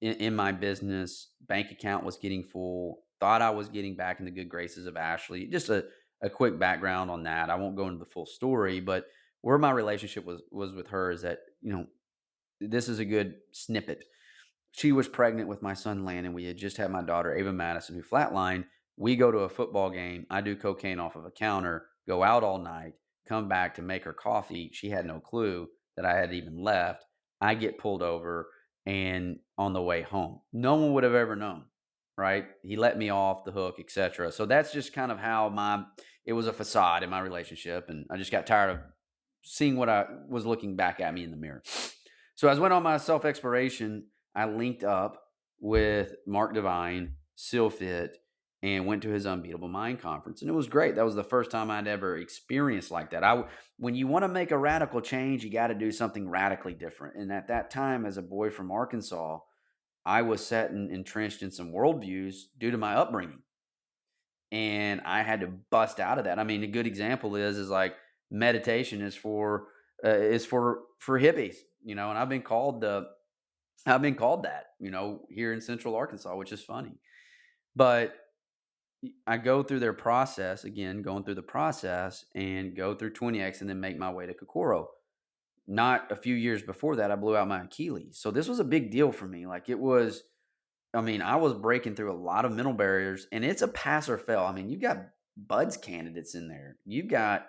in my business. Bank account was getting full. Thought I was getting back in the good graces of Ashley. Just a quick background on that. I won't go into the full story, but where my relationship was with her is that, this is a good snippet. She was pregnant with my son Landon. We had just had my daughter Ava Matthew, who flatlined. We go to a football game. I do cocaine off of a counter, go out all night, come back to make her coffee. She had no clue that I had even left. I get pulled over, and on the way home, no one would have ever known, right? He let me off the hook, etc. So that's just kind of how it was a facade in my relationship, and I just got tired of seeing what I was looking back at me in the mirror. So as I went on my self-exploration, I linked up with Mark Devine, SEALFIT, and went to his Unbeatable Mind conference. And it was great. That was the first time I'd ever experienced like that. When you want to make a radical change, you got to do something radically different. And at that time, as a boy from Arkansas, I was set and entrenched in some worldviews due to my upbringing. And I had to bust out of that. I mean, a good example is like meditation is for hippies, and I've been called that, here in Central Arkansas, which is funny. But I go through their process, again, going through the process, and go through 20X and then make my way to Kokoro. Not a few years before that, I blew out my Achilles. So this was a big deal for me. Like, I was breaking through a lot of mental barriers, and it's a pass or fail. I mean, you got BUDS candidates in there. You got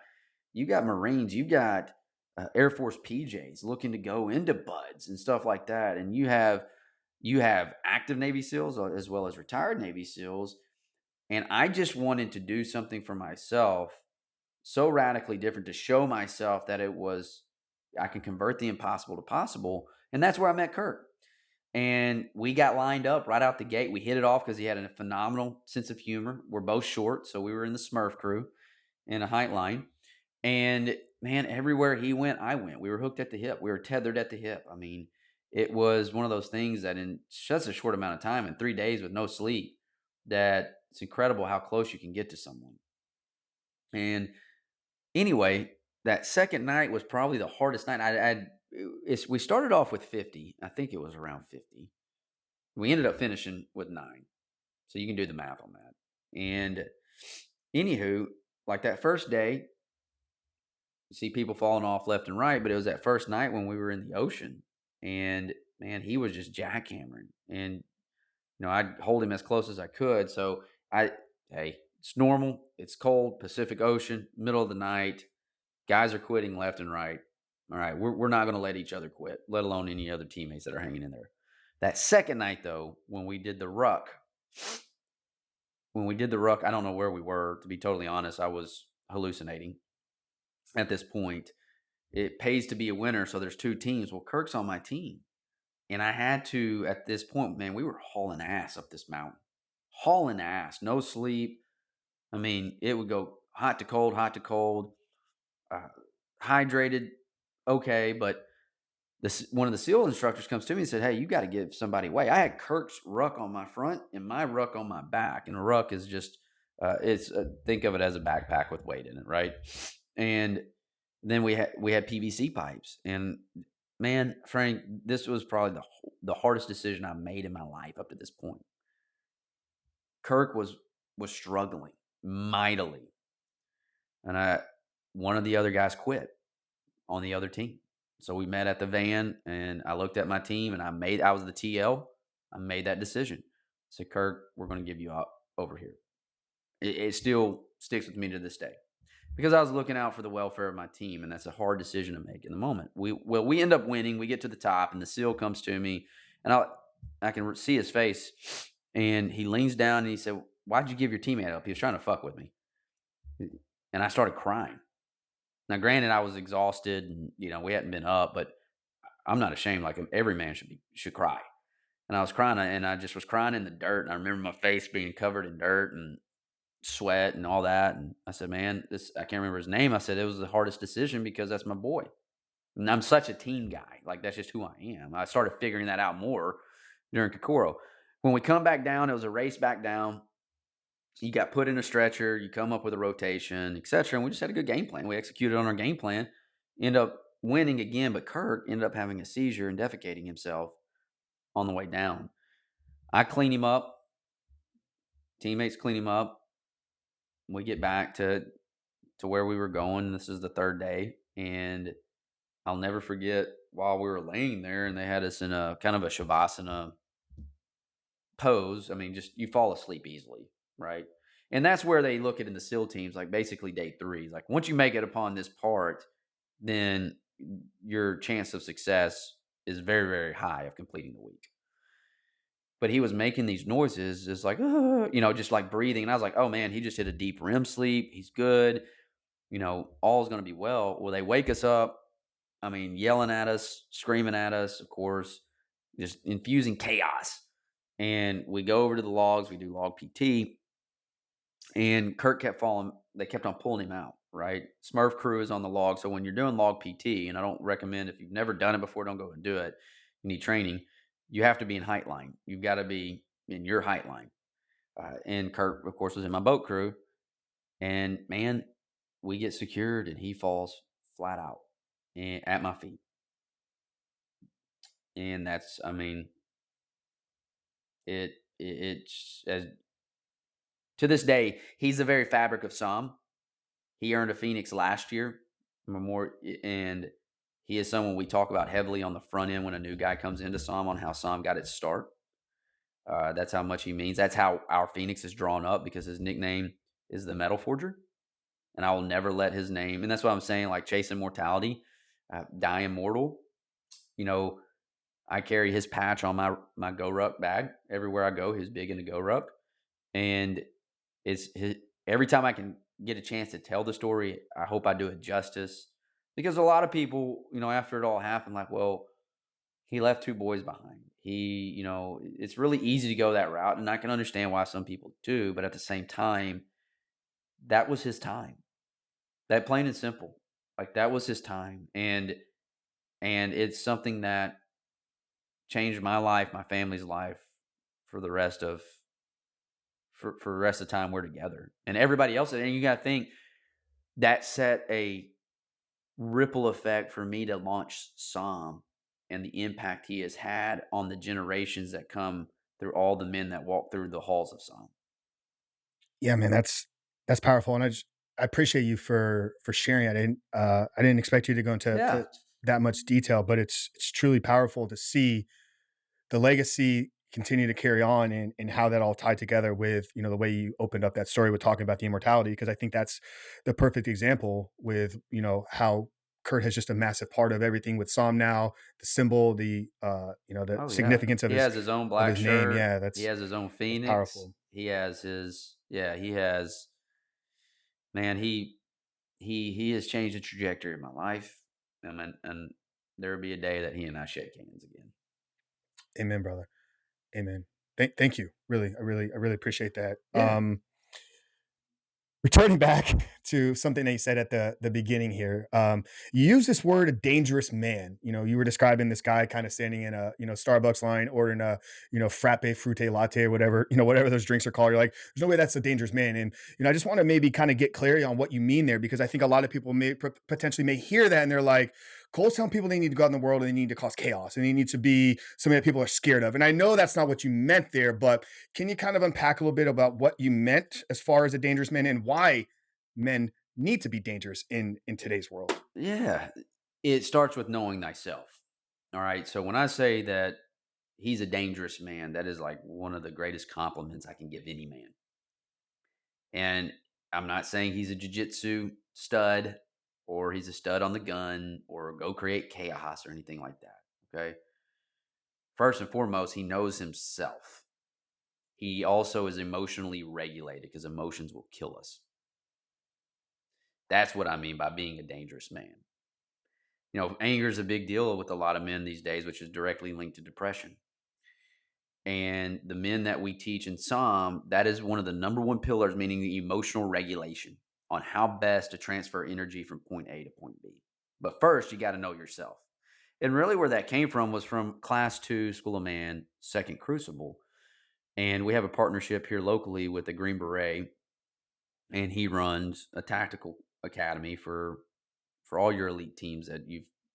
Marines. You got Air Force PJs looking to go into BUDS and stuff like that. And you have active Navy SEALs as well as retired Navy SEALs. And I just wanted to do something for myself so radically different to show myself that I can convert the impossible to possible. And that's where I met Kirk. And we got lined up right out the gate. We hit it off because he had a phenomenal sense of humor. We're both short, so we were in the Smurf crew in a height line. And man, everywhere he went, I went. We were hooked at the hip. We were tethered at the hip. I mean, it was one of those things that in such a short amount of time, in 3 days with no sleep, that it's incredible how close you can get to someone. And anyway, that second night was probably the hardest night. We started off with 50. I think it was around 50. We ended up finishing with 9. So you can do the math on that. And anywho, like that first day, you see people falling off left and right, but it was that first night when we were in the ocean, and man, he was just jackhammering. And I'd hold him as close as I could. So hey, it's normal. It's cold, Pacific Ocean, middle of the night. Guys are quitting left and right. All right, we're not going to let each other quit, let alone any other teammates that are hanging in there. That second night, though, when we did the ruck, I don't know where we were. To be totally honest, I was hallucinating at this point. It pays to be a winner, so there's 2 teams. Well, Kirk's on my team. And I had to, at this point, man, we were hauling ass up this mountain. Hauling ass, no sleep. I mean, it would go hot to cold, hydrated, okay, but one of the SEAL instructors comes to me and said, hey, you got to give somebody away. I had Kirk's ruck on my front and my ruck on my back. And a ruck is just It's think of it as a backpack with weight in it, right? And then we had PVC pipes, and man, Frank, this was probably the hardest decision I made in my life up to this point. Kirk was struggling mightily, and one of the other guys quit on the other team. So we met at the van, and I looked at my team, and I was the TL. I made that decision. I said, Kirk, we're going to give you up over here. It still sticks with me to this day because I was looking out for the welfare of my team, and that's a hard decision to make in the moment. We end up winning. We get to the top, and the SEAL comes to me, and I can see his face, and he leans down and he said, "Why'd you give your teammate up? He was trying to fuck with me." And I started crying. Now, granted, I was exhausted, and we hadn't been up, but I'm not ashamed. Like every man should cry. And I was crying, and I just was crying in the dirt. And I remember my face being covered in dirt and sweat and all that. And I said, "Man, I can't remember his name." I said it was the hardest decision because that's my boy, and I'm such a team guy. Like that's just who I am. I started figuring that out more during Kokoro. When we come back down, it was a race back down. You got put in a stretcher, you come up with a rotation, etc. And we just had a good game plan. We executed on our game plan, end up winning again, but Kirk ended up having a seizure and defecating himself on the way down. I clean him up. Teammates clean him up. We get back to where we were going. This is the third day, and I'll never forget while we were laying there, and they had us in a kind of a shavasana pose. I mean, just you fall asleep easily, right? And that's where they look at in the SEAL teams, like basically day 3. Like once you make it upon this part, then your chance of success is very, very high of completing the week. But he was making these noises, just like, just like breathing. And I was like, oh man, he just hit a deep REM sleep. He's good. All's going to be well. Well, they wake us up. I mean, yelling at us, screaming at us, of course, just infusing chaos. And we go over to the logs. We do log PT. And Kirk kept falling. They kept on pulling him out, right? Smurf crew is on the log. So when you're doing log PT, and I don't recommend, if you've never done it before, don't go and do it. You need training. You have to be in height line. You've got to be in your height line. And Kirk, of course, was in my boat crew. And man, we get secured, and he falls flat out at my feet. And that's, I mean, it's as to this day, he's the very fabric of Psalm. He earned a Phoenix last year, and he is someone we talk about heavily on the front end when a new guy comes into Psalm on how Psalm got its start. That's how much he means. That's how our Phoenix is drawn up, because his nickname is the Metal Forger, and I will never let his name. And that's what I'm saying, like chase immortality, die immortal. I carry his patch on my Go Ruck bag everywhere I go. He's big into Go Ruck, and every time I can get a chance to tell the story, I hope I do it justice, because a lot of people, after it all happened, like, well, he left 2 boys behind. It's really easy to go that route, and I can understand why some people do, but at the same time, that was his time. That plain and simple, like that was his time, and it's something that changed my life, my family's life, for the rest of the rest of the time we're together, and everybody else. And you got to think that set a ripple effect for me to launch Psalm, and the impact he has had on the generations that come through, all the men that walk through the halls of Psalm. Yeah, man, that's powerful, and I appreciate you for sharing. I didn't expect you to go into that much detail, but it's truly powerful to see the legacy continue to carry on, and how that all tied together with, the way you opened up that story with talking about the immortality, because I think that's the perfect example with, how Kurt has just a massive part of everything with Psalm now, the symbol, the significance of he has his own black shirt. name. Yeah, he has his own Phoenix. Powerful. He has man, he has changed the trajectory of my life, and there will be a day that he and I shake hands again. Amen, brother. Amen. Thank you. Really, I really appreciate that. Yeah. returning back to something that you said at the beginning here, you use this word, a dangerous man. You were describing this guy kind of standing in a Starbucks line ordering a frappe, frutte latte, or whatever whatever those drinks are called. You're like, there's no way that's a dangerous man. And I just want to maybe kind of get clarity on what you mean there, because I think a lot of people may potentially may hear that and they're like, Cole's telling people they need to go out in the world and they need to cause chaos and they need to be something that people are scared of. And I know that's not what you meant there, but can you kind of unpack a little bit about what you meant as far as a dangerous man and why men need to be dangerous in today's world? Yeah. It starts with knowing thyself. All right. So when I say that he's a dangerous man, that is like one of the greatest compliments I can give any man. And I'm not saying he's a jiu-jitsu stud or he's a stud on the gun or go create chaos or anything like that. Okay. First and foremost, he knows himself. He also is emotionally regulated because emotions will kill us. That's what I mean by being a dangerous man. Anger is a big deal with a lot of men these days, which is directly linked to depression. And the men that we teach in Psalm, that is one of the number one pillars, meaning the emotional regulation on how best to transfer energy from point A to point B. But first, you got to know yourself. And really where that came from was from Class 2 School of Man, Second Crucible. And we have a partnership here locally with the Green Beret, and he runs a tactical academy for all your elite teams that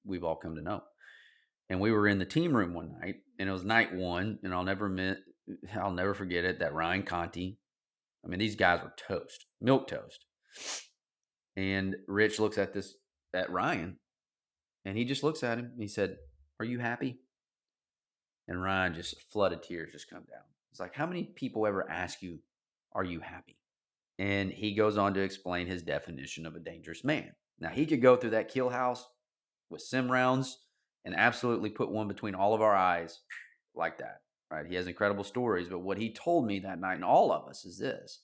we've all come to know. And we were in the team room one night, and it was night one, and I'll never forget it. That Ryan Conti, I mean, these guys were toast, milk toast. And Rich looks at Ryan, and he just looks at him. And he said, "Are you happy?" And Ryan just flooded tears just come down. It's like, how many people ever ask you, "Are you happy?" And he goes on to explain his definition of a dangerous man. Now, he could go through that kill house with sim rounds and absolutely put one between all of our eyes like that, right? He has incredible stories, but what he told me that night, and all of us, is this: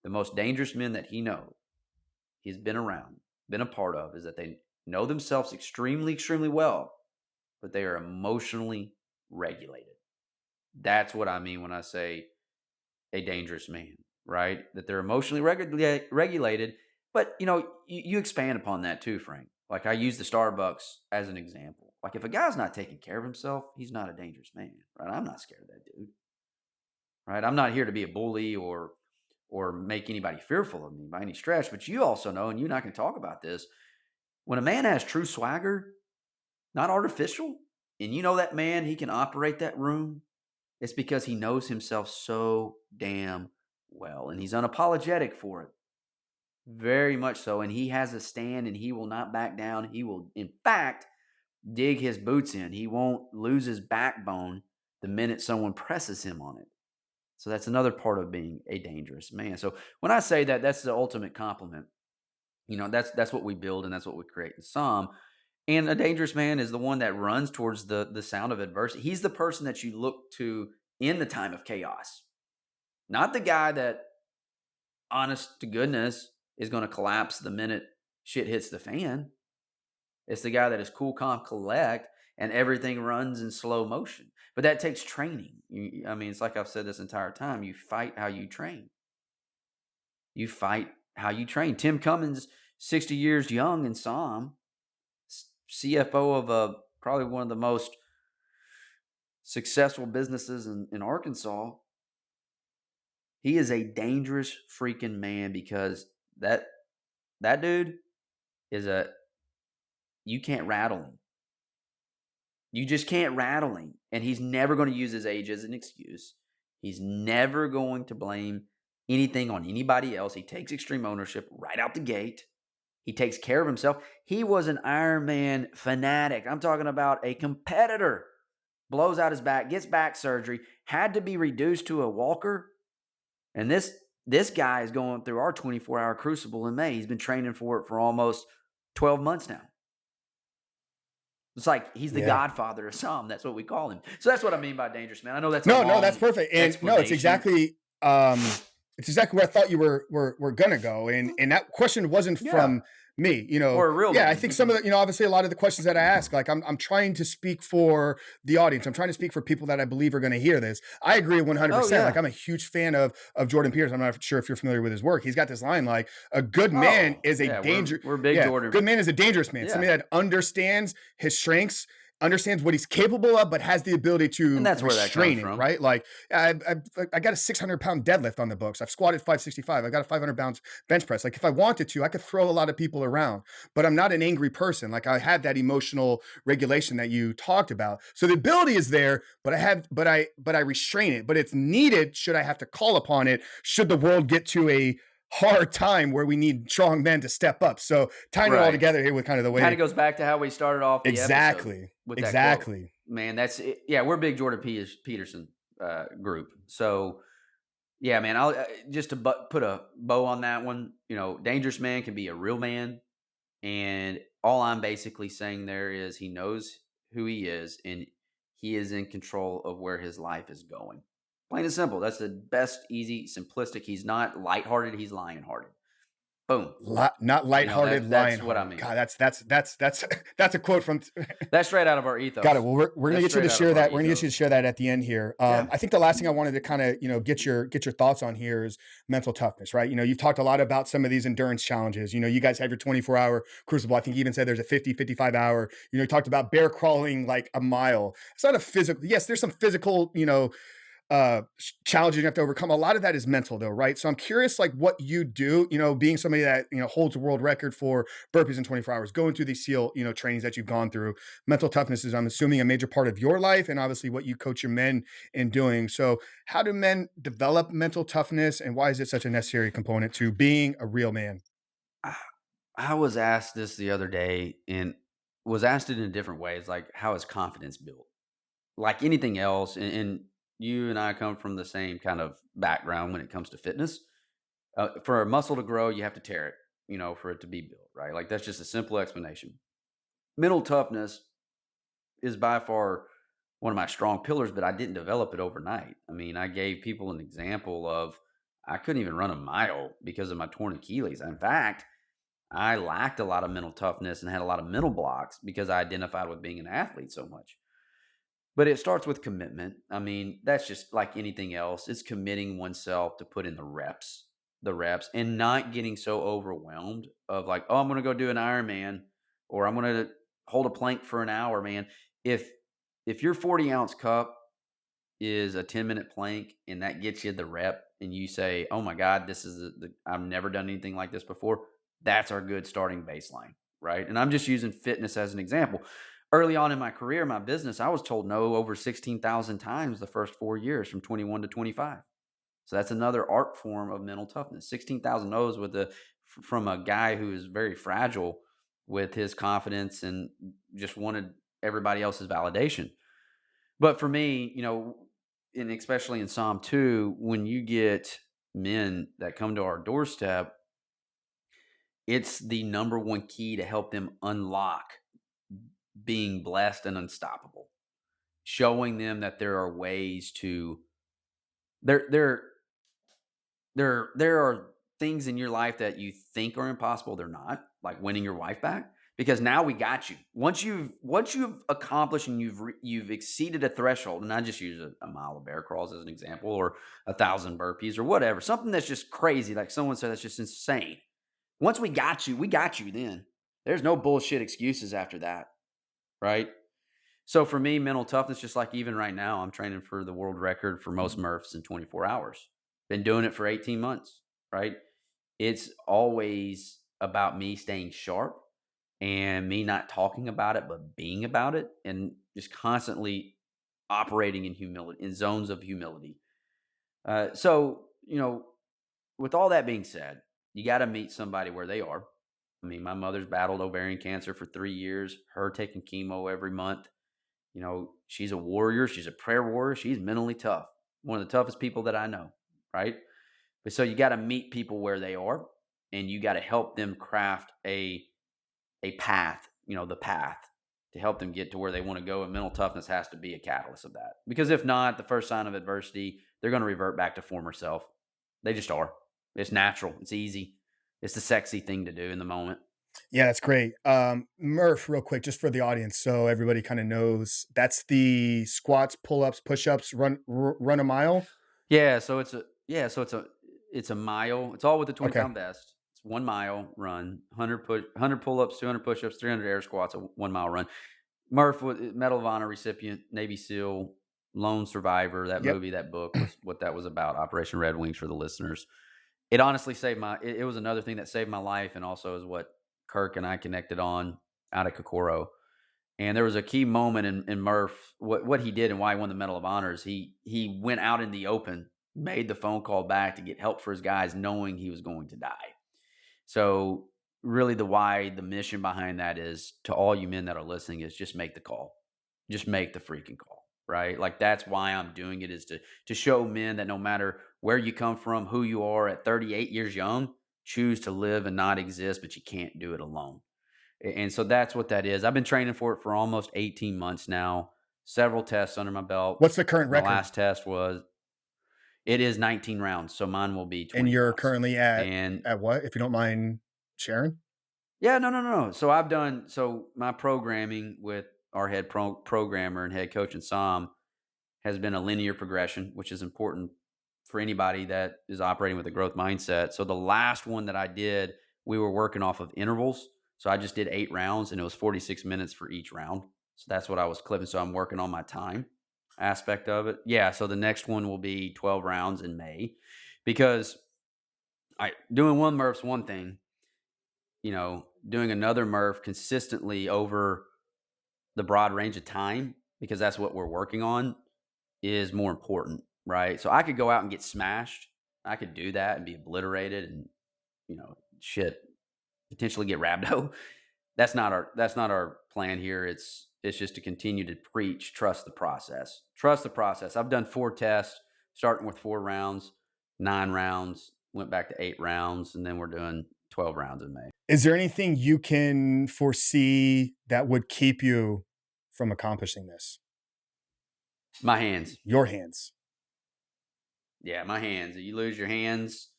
the most dangerous men that he knows, he's been around, been a part of, is that they know themselves extremely, extremely well, but they are emotionally regulated. That's what I mean when I say a dangerous man, right? That they're emotionally regulated. But, you expand upon that too, Frank. Like I use the Starbucks as an example. Like if a guy's not taking care of himself, he's not a dangerous man, right? I'm not scared of that dude, right? I'm not here to be a bully or make anybody fearful of me by any stretch. But you also know, and you and I can talk about this, when a man has true swagger, not artificial, and that man, he can operate that room, it's because he knows himself so damn well, and he's unapologetic for it. Very much so. And he has a stand, and he will not back down. He will, in fact, dig his boots in. He won't lose his backbone the minute someone presses him on it. So that's another part of being a dangerous man. So when I say that, that's the ultimate compliment. That's what we build, and that's what we create in Psalm. And a dangerous man is the one that runs towards the sound of adversity. He's the person that you look to in the time of chaos. Not the guy that, honest to goodness, is going to collapse the minute shit hits the fan. It's the guy that is cool, calm, collect, and everything runs in slow motion. But that takes training. It's like I've said this entire time. You fight how you train. You fight how you train. Tim Cummins, 60 years young in Psalm, CFO of probably one of the most successful businesses in Arkansas. He is a dangerous freaking man because that dude is you can't rattle him. You just can't rattle him. And he's never going to use his age as an excuse. He's never going to blame anything on anybody else. He takes extreme ownership right out the gate. He takes care of himself. He was an Ironman fanatic. I'm talking about a competitor. Blows out his back, gets back surgery, had to be reduced to a walker. And this guy is going through our 24-hour crucible in May. He's been training for it for almost 12 months now. It's like he's the godfather of Psalm. That's what we call him. So that's what I mean by dangerous man. I know that's no, that's perfect. And no, it's exactly It's exactly where I thought you were gonna go, and that question wasn't Yeah. from me. Or a real Yeah, I man. think some of the, obviously a lot of the questions that I ask, like I'm trying to speak for the audience. I'm trying to speak for people that I believe are going to hear this. I agree 100%. Like Yeah. I'm a huge fan of Jordan Peterson. I'm not sure if you're familiar with his work. He's got this line like a good man Oh, is a yeah. danger. We're big Yeah, Jordan. good man is a dangerous man. Yeah. Somebody that understands his strengths, understands what he's capable of, but has the ability to And that's where that restrain comes it, from. right? Like I got a 600-pound deadlift on the books. I've squatted 565. I got a 500-pound bench press. Like if I wanted to, I could throw a lot of people around, but I'm not an angry person. Like I have that emotional regulation that you talked about. So the ability is there, but I restrain it. But it's needed should I have to call upon it. Should the world get to a hard time where we need strong men to step up. So tying it all Right. together here with kind of the way Kind of goes back to how we started off the episode exactly, with that quote. exactly. Man, that's it. Yeah, we're big Jordan Peterson group. So yeah, man, I'll just to put a bow on that one. Dangerous man can be a real man, and all I'm basically saying there is he knows who he is, and he is in control of where his life is going. Plain and simple. That's the best, easy, simplistic. He's not lighthearted. He's lion-hearted. Boom. Not lighthearted, that's lion. what I mean. God, that's a quote from. That's straight out of our ethos. Got it. Well, we're gonna get you to share that. We're gonna get you to share that at the end here. Yeah. I think the last thing I wanted to kind of get your thoughts on here is mental toughness, right? You've talked a lot about some of these endurance challenges. You guys have your 24-hour crucible. I think you even said there's a 50, 55-hour. You talked about bear crawling like a mile. It's not a physical. Yes, there's some physical. Challenges you have to overcome. A lot of that is mental though, right? So I'm curious, like what you do, being somebody that, holds a world record for burpees in 24 hours, going through these SEAL, trainings that you've gone through. Mental toughness is, I'm assuming, a major part of your life and obviously what you coach your men in doing. So how do men develop mental toughness and why is it such a necessary component to being a real man? I was asked this the other day and was asked it in different ways, like how is confidence built? Like anything else, and you and I come from the same kind of background when it comes to fitness. For a muscle to grow, you have to tear it, for it to be built, right? Like that's just a simple explanation. Mental toughness is by far one of my strong pillars, but I didn't develop it overnight. I mean, I gave people an example of I couldn't even run a mile because of my torn Achilles. In fact, I lacked a lot of mental toughness and had a lot of mental blocks because I identified with being an athlete so much. But it starts with commitment. I mean, that's just like anything else. It's committing oneself to put in the reps, and not getting so overwhelmed of like, oh, I'm going to go do an Ironman or I'm going to hold a plank for an hour, man. If your 40-ounce cup is a 10-minute plank and that gets you the rep and you say, oh my God, this is I've never done anything like this before. That's our good starting baseline, right? And I'm just using fitness as an example. Early on in my career, my business, I was told no over 16,000 times the first 4 years from 21 to 25. So that's another art form of mental toughness. 16,000 no's from a guy who is very fragile with his confidence and just wanted everybody else's validation. But for me, and especially in Psalm 2, when you get men that come to our doorstep, it's the number one key to help them unlock being blessed and unstoppable, showing them that there are ways to there are things in your life that you think are impossible. They're not, like winning your wife back, because now we got you. Once you've accomplished and you've exceeded a threshold, and I just use a mile of bear crawls as an example, or 1,000 burpees or whatever, something that's just crazy, like someone said, that's just insane. Once we got you, then there's no bullshit excuses after that. Right? So for me, mental toughness, just like even right now, I'm training for the world record for most Murphs in 24 hours. Been doing it for 18 months, right? It's always about me staying sharp and me not talking about it, but being about it, and just constantly operating in humility, in zones of humility. So, with all that being said, you got to meet somebody where they are. I mean, my mother's battled ovarian cancer for 3 years, her taking chemo every month. She's a warrior. She's a prayer warrior. She's mentally tough. One of the toughest people that I know, right? But so you got to meet people where they are, and you got to help them craft a path, the path to help them get to where they want to go. And mental toughness has to be a catalyst of that. Because if not, the first sign of adversity, they're going to revert back to former self. They just are. It's natural. It's easy. It's the sexy thing to do in the moment. Yeah, that's great. Murph, real quick, just for the audience, so everybody kind of knows, that's the squats, pull-ups, push-ups, run a mile. It's a mile. It's all with the 20 Okay. pound vest. It's 1 mile run, 100 pull ups, 200 push ups, 300 air squats, a 1 mile run. Murph, Medal of Honor recipient, Navy SEAL, lone survivor. That Yep. movie, that book was what that was about. Operation Red Wings for the listeners. It honestly saved it was another thing that saved my life, and also is what Kirk and I connected on out of Kokoro. And there was a key moment in Murph, what he did and why he won the Medal of Honor is he went out in the open, made the phone call back to get help for his guys, knowing he was going to die. So really the mission behind that is, to all you men that are listening, is just make the call. Just make the freaking call, right? Like, that's why I'm doing it, is to show men that no matter where you come from, who you are at 38 years young, choose to live and not exist, but you can't do it alone. And so that's what that is. I've been training for it for almost 18 months now, several tests under my belt. What's the current My record? last test it is 19 rounds. So mine will be 20 And you're rounds. currently at what, if you don't mind sharing? Yeah, no. So my programming with our head programmer and head coach and Sam has been a linear progression, which is important for anybody that is operating with a growth mindset. So the last one that I did, we were working off of intervals. So I just did 8 rounds, and it was 46 minutes for each round. So that's what I was clipping. So I'm working on my time aspect of it. Yeah. So the next one will be 12 rounds in May, because doing one Murph's one thing, doing another Murph consistently over the broad range of time, because that's what we're working on, is more important, right? So I could go out and get smashed. I could do that and be obliterated and, potentially get rhabdo. That's not our plan here. It's just to continue to preach, trust the process. Trust the process. I've done 4 tests, starting with 4 rounds, 9 rounds, went back to 8 rounds, and then we're doing 12 rounds in May. Is there anything you can foresee that would keep you from accomplishing this? My hands. Your hands. Yeah, my hands. If you lose your hands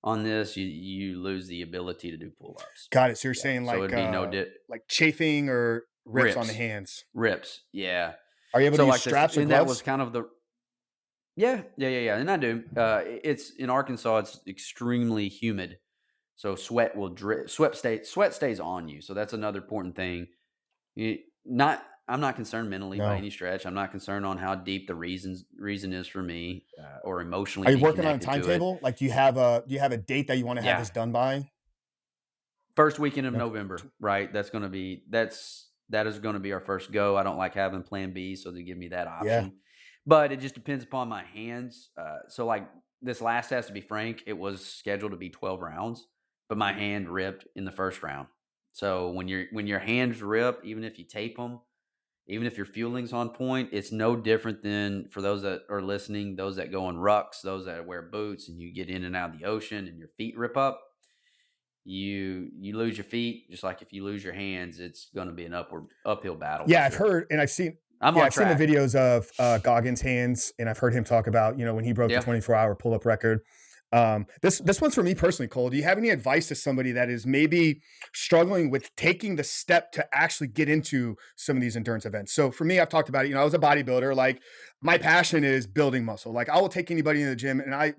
on this, you lose the ability to do pull-ups. Got it. So you're saying like, so it'd be like chafing or rips on the hands. Rips, yeah. Are you able to use straps or gloves? That was kind of the... Yeah. And I do. It's in Arkansas. It's extremely humid, so sweat will drip. Sweat stays on you. So that's another important thing. I'm not concerned mentally by any stretch. I'm not concerned on how deep the reason is for me, or emotionally. Are you working on a timetable? Like, do you have a date that you want to have this done by? First weekend of November, right? That is going to be our first go. I don't like having plan B, so they give me that option. Yeah. But it just depends upon my hands. So like this last test, to be frank, it was scheduled to be 12 rounds, but my hand ripped in the first round. So when your hands rip, even if you tape them, even if your fueling's on point, it's no different than, for those that are listening, those that go on rucks, those that wear boots, and you get in and out of the ocean and your feet rip up. You lose your feet, just like if you lose your hands, it's going to be an uphill battle. Yeah, I've heard and I've seen I've seen the videos of Goggins' hands, and I've heard him talk about, when he broke the 24-hour pull-up record. This one's for me personally, Cole. Do you have any advice to somebody that is maybe struggling with taking the step to actually get into some of these endurance events? So for me, I've talked about it. I was a bodybuilder. Like, my passion is building muscle. Like, I will take anybody in the gym, and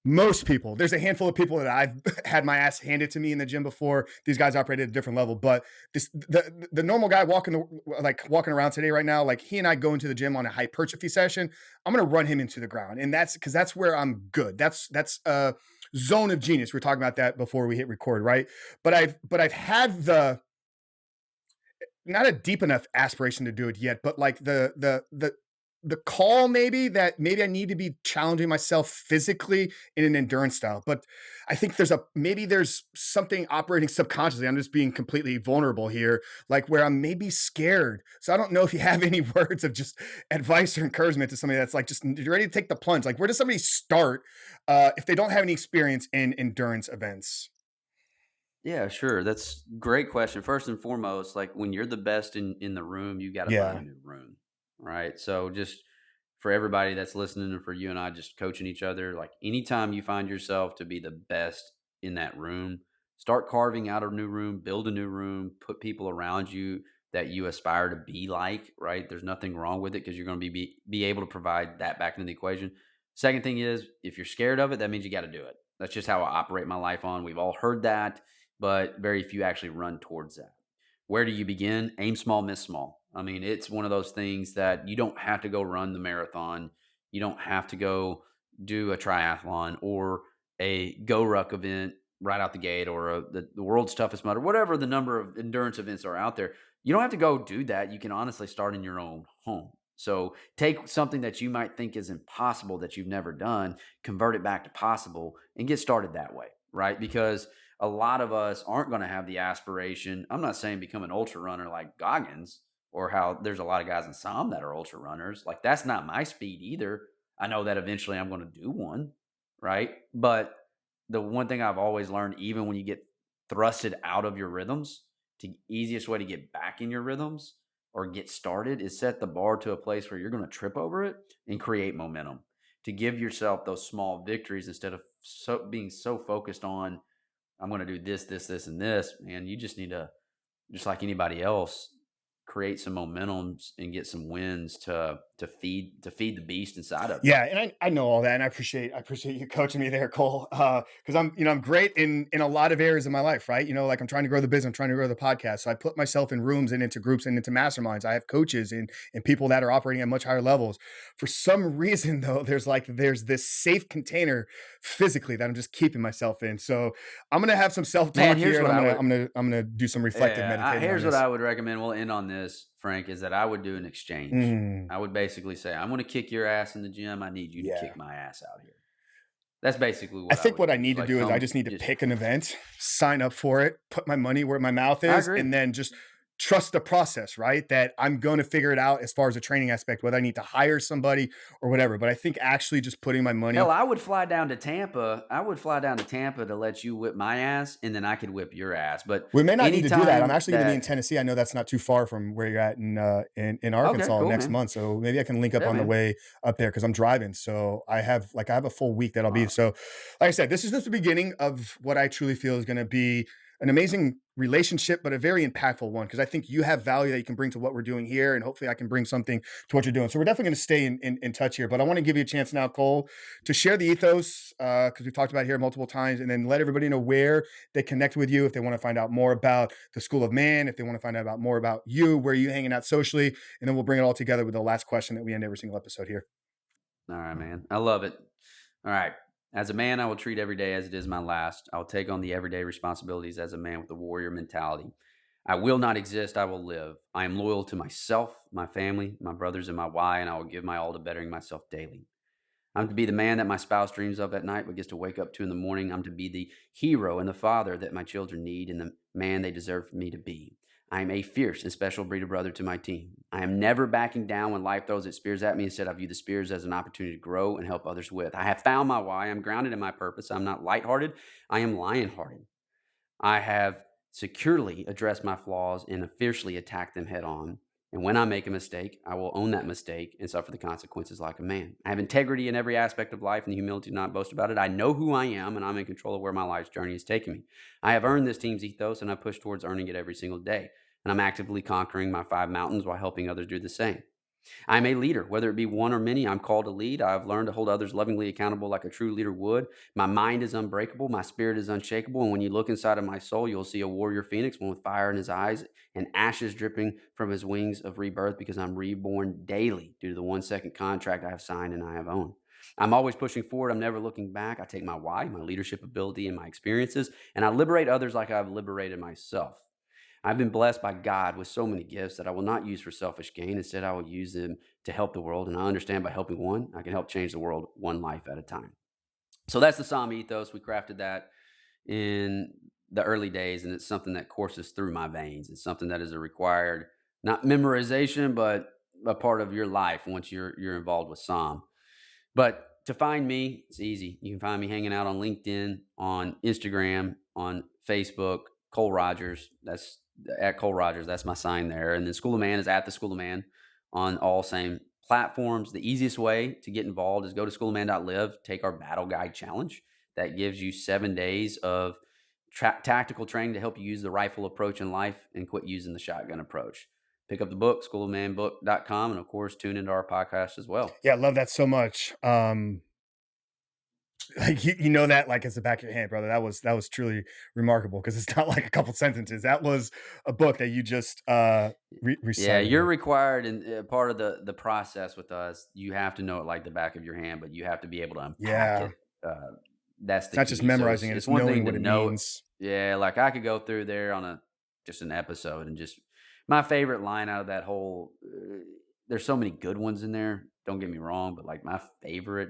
most people, there's a handful of people that I've had my ass handed to me in the gym before. These guys operate at a different level, but the normal guy walking around today right now, like, he and I go into the gym on a hypertrophy session, I'm going to run him into the ground. And that's because that's where I'm good. That's a zone of genius. We were talking about that before we hit record, right? But I've had not a deep enough aspiration to do it yet, but like the call maybe I need to be challenging myself physically in an endurance style. But I think there's something operating subconsciously. I'm just being completely vulnerable here, like where I'm maybe scared. So I don't know if you have any words of just advice or encouragement to somebody that's like, just ready to take the plunge. Like, where does somebody start if they don't have any experience in endurance events? Yeah, sure. That's a great question. First and foremost, like, when you're the best in the room, you got to find a new room. Right. So just for everybody that's listening and for you and I just coaching each other, like anytime you find yourself to be the best in that room, start carving out a new room, build a new room, put people around you that you aspire to be like, right? There's nothing wrong with it because you're going to be able to provide that back into the equation. Second thing is, if you're scared of it, that means you got to do it. That's just how I operate my life on. We've all heard that, but very few actually run towards that. Where do you begin? Aim small, miss small. I mean, it's one of those things that you don't have to go run the marathon. You don't have to go do a triathlon or a go ruck event right out the gate, or the world's toughest mud, or whatever the number of endurance events are out there. You don't have to go do that. You can honestly start in your own home. So take something that you might think is impossible that you've never done, convert it back to possible, and get started that way, right? Because a lot of us aren't going to have the aspiration. I'm not saying become an ultra runner like Goggins, or how there's a lot of guys in SOM that are ultra runners. Like, that's not my speed either. I know that eventually I'm going to do one, right? But the one thing I've always learned, even when you get thrusted out of your rhythms, the easiest way to get back in your rhythms or get started is set the bar to a place where you're going to trip over it and create momentum, to give yourself those small victories instead of being so focused on, I'm going to do this, this, this, and this. Man, you just need to, just like anybody else, create some momentums and get some wins to feed the beast inside of you. Yeah, and I know all that, and I appreciate you coaching me there, Cole. Because I'm great in a lot of areas of my life, right? Like, I'm trying to grow the business, I'm trying to grow the podcast. So I put myself in rooms and into groups and into masterminds. I have coaches and people that are operating at much higher levels. For some reason, though, there's this safe container physically that I'm just keeping myself in. So I'm gonna have some self-talk here, and I'm gonna do some reflective meditating. Here's what I would recommend. We'll end on this, Frank, is that I would do an exchange. I would basically say, I'm going to kick your ass in the gym. I need you to kick my ass out here. That's basically what I need to do is I just need to pick an event, sign up for it, put my money where my mouth is, and then just trust the process, right? That I'm going to figure it out as far as the training aspect, whether I need to hire somebody or whatever. But I think actually just putting my money. Hell, I would fly down to Tampa. To let you whip my ass, and then I could whip your ass. But we may not need to do that. I'm actually going to be in Tennessee. I know that's not too far from where you're at in Arkansas next month. So maybe I can link up on the way up there, because I'm driving. So I have a full week that I'll be. So like I said, this is just the beginning of what I truly feel is going to be an amazing relationship, but a very impactful one, because I think you have value that you can bring to what we're doing here, and hopefully I can bring something to what you're doing. So we're definitely going to stay in touch here, but I want to give you a chance now, Cole, to share the ethos, because we've talked about it here multiple times, and then let everybody know where they connect with you if they want to find out more about the School of Man, if they want to find out more about you, where you hanging out socially, and then we'll bring it all together with the last question that we end every single episode here. All right, man. I love it. All right. As a man, I will treat every day as it is my last. I will take on the everyday responsibilities as a man with a warrior mentality. I will not exist, I will live. I am loyal to myself, my family, my brothers, and my why, and I will give my all to bettering myself daily. I'm to be the man that my spouse dreams of at night but gets to wake up to in the morning. I'm to be the hero and the father that my children need, and the man they deserve me to be. I am a fierce and special breed of brother to my team. I am never backing down when life throws its spears at me. Instead, I view the spears as an opportunity to grow and help others with. I have found my why. I'm grounded in my purpose. I'm not lighthearted. I am lion-hearted. I have securely addressed my flaws and fiercely attacked them head on. And when I make a mistake, I will own that mistake and suffer the consequences like a man. I have integrity in every aspect of life and the humility to not boast about it. I know who I am, and I'm in control of where my life's journey is taking me. I have earned this team's ethos, and I push towards earning it every single day. And I'm actively conquering my 5 mountains while helping others do the same. I'm a leader, whether it be one or many. I'm called to lead. I've learned to hold others lovingly accountable like a true leader would. My mind is unbreakable. My spirit is unshakable. And when you look inside of my soul, you'll see a warrior phoenix, one with fire in his eyes and ashes dripping from his wings of rebirth, because I'm reborn daily due to the 1-second contract I have signed and I have owned. I'm always pushing forward. I'm never looking back. I take my why, my leadership ability, and my experiences, and I liberate others like I've liberated myself. I've been blessed by God with so many gifts that I will not use for selfish gain. Instead, I will use them to help the world. And I understand by helping one, I can help change the world one life at a time. So that's the SOM ethos. We crafted that in the early days, and it's something that courses through my veins. It's something that is a required, not memorization, but a part of your life once you're involved with SOM. But to find me, it's easy. You can find me hanging out on LinkedIn, on Instagram, on Facebook, Cole Rodgers. That's at Cole Rodgers. That's my sign there. And then School of Man is at the School of Man on all same platforms. The easiest way to get involved is go to schoolofman.live, take our battle guide challenge. That gives you 7 days of tactical training to help you use the rifle approach in life and quit using the shotgun approach. Pick up the book, schoolofmanbook.com, and of course, tune into our podcast as well. Yeah, I love that so much. Like you know that like it's the back of your hand, brother. That was truly remarkable because it's not like a couple sentences. That was a book that you just recited. Yeah, you're required in part of the process with us. You have to know it like the back of your hand, but you have to be able to unpack it. That's the not key. just memorizing it; it's knowing what it means. Yeah, like I could go through there on just an episode and just my favorite line out of that whole. There's so many good ones in there. Don't get me wrong, but like my favorite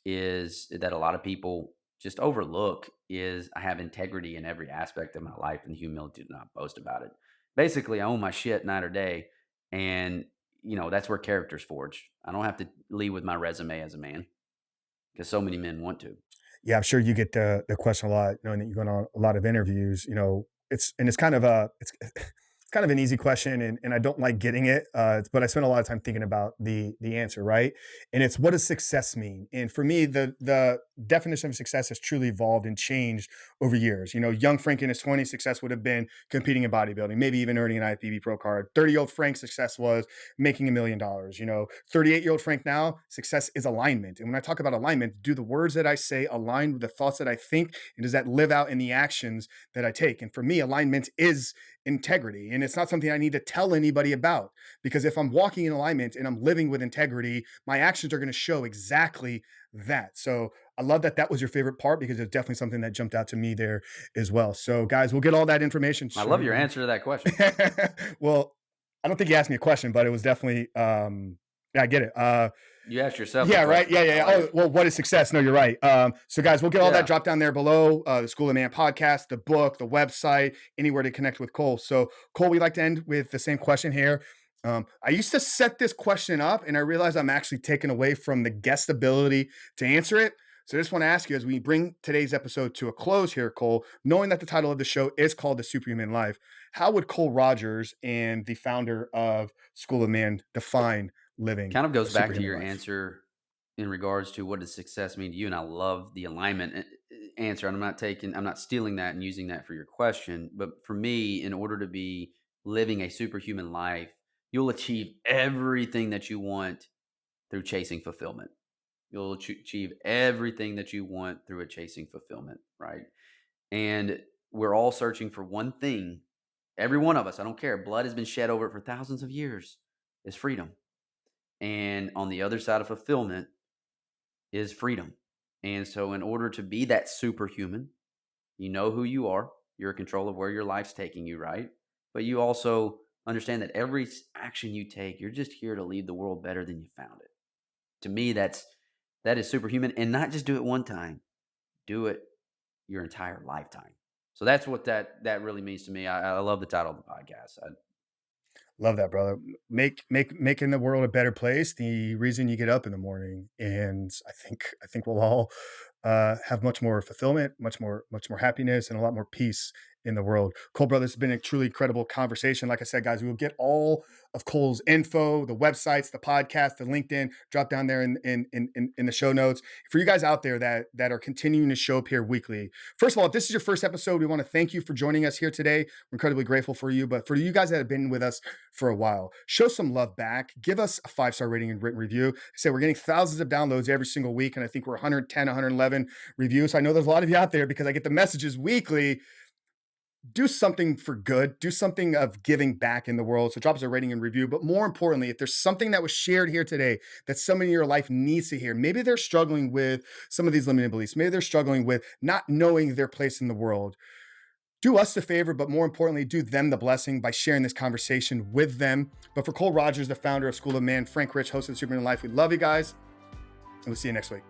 is that a lot of people just overlook is I have integrity in every aspect of my life and humility to not boast about it. Basically, I own my shit night or day, and that's where character's forged. I don't have to lead with my resume as a man because so many men want to. Yeah, I'm sure you get the question a lot, knowing that you're going on a lot of interviews. It's kind of it's kind of an easy question, and I don't like getting it, but I spend a lot of time thinking about the answer, right? And it's, what does success mean? And for me, the definition of success has truly evolved and changed over years. Young Frank in his 20s, success would have been competing in bodybuilding, maybe even earning an IFBB pro card. 30-year-old Frank, success was making $1 million. 38-year-old Frank now, success is alignment. And when I talk about alignment, do the words that I say align with the thoughts that I think? And does that live out in the actions that I take? And for me, alignment is integrity. And it's not something I need to tell anybody about, because if I'm walking in alignment and I'm living with integrity, my actions are going to show exactly that. So I love that was your favorite part, because it's definitely something that jumped out to me there as well. So guys, we'll get all that information. I love your answer to that question. Well, I don't think you asked me a question, but it was definitely, yeah, I get it. You asked yourself. Yeah, right. Yeah. Oh, well, what is success? No, you're right. So guys, we'll get all that dropped down there below. The School of Man podcast, the book, the website, anywhere to connect with Cole. So Cole, we like to end with the same question here. I used to set this question up, and I realized I'm actually taken away from the guest ability to answer it. So I just want to ask you, as we bring today's episode to a close here, Cole, knowing that the title of the show is called The Superhuman Life, how would Cole Rodgers and the founder of School of Man define living? Kind of goes back to your answer in regards to what does success mean to you. And I love the alignment answer. I'm not stealing that and using that for your question. But for me, in order to be living a superhuman life, you'll achieve everything that you want through chasing fulfillment. You'll achieve everything that you want through a chasing fulfillment, right? And we're all searching for one thing. Every one of us, I don't care. Blood has been shed over it for thousands of years. Is freedom. And on the other side of fulfillment is freedom. And so in order to be that superhuman, you know who you are. You're in control of where your life's taking you, right? But you also understand that every action you take, you're just here to leave the world better than you found it. To me, that is superhuman. And not just do it one time. Do it your entire lifetime. So that's what that really means to me. I love the title of the podcast. Love that, brother. Making the world a better place. The reason you get up in the morning, and I think we'll all have much more fulfillment, much more happiness, and a lot more peace in the world. Cole, brother, it's been a truly incredible conversation. Like I said, guys, we will get all of Cole's info, the websites, the podcast, the LinkedIn, drop down there in the show notes. For you guys out there that are continuing to show up here weekly, first of all, if this is your first episode, we want to thank you for joining us here today. We're incredibly grateful for you. But for you guys that have been with us for a while, show some love back. Give us a 5-star rating and written review. Say we're getting thousands of downloads every single week, and I think we're 110, 111 reviews. So I know there's a lot of you out there, because I get the messages weekly. Do something for good. Do something of giving back in the world. So drop us a rating and review. But more importantly, if there's something that was shared here today that somebody in your life needs to hear, maybe they're struggling with some of these limiting beliefs. Maybe they're struggling with not knowing their place in the world. Do us the favor, but more importantly, do them the blessing by sharing this conversation with them. But for Cole Rodgers, the founder of School of Man, Frank Rich, host of the Superhuman Life, we love you guys, and we'll see you next week.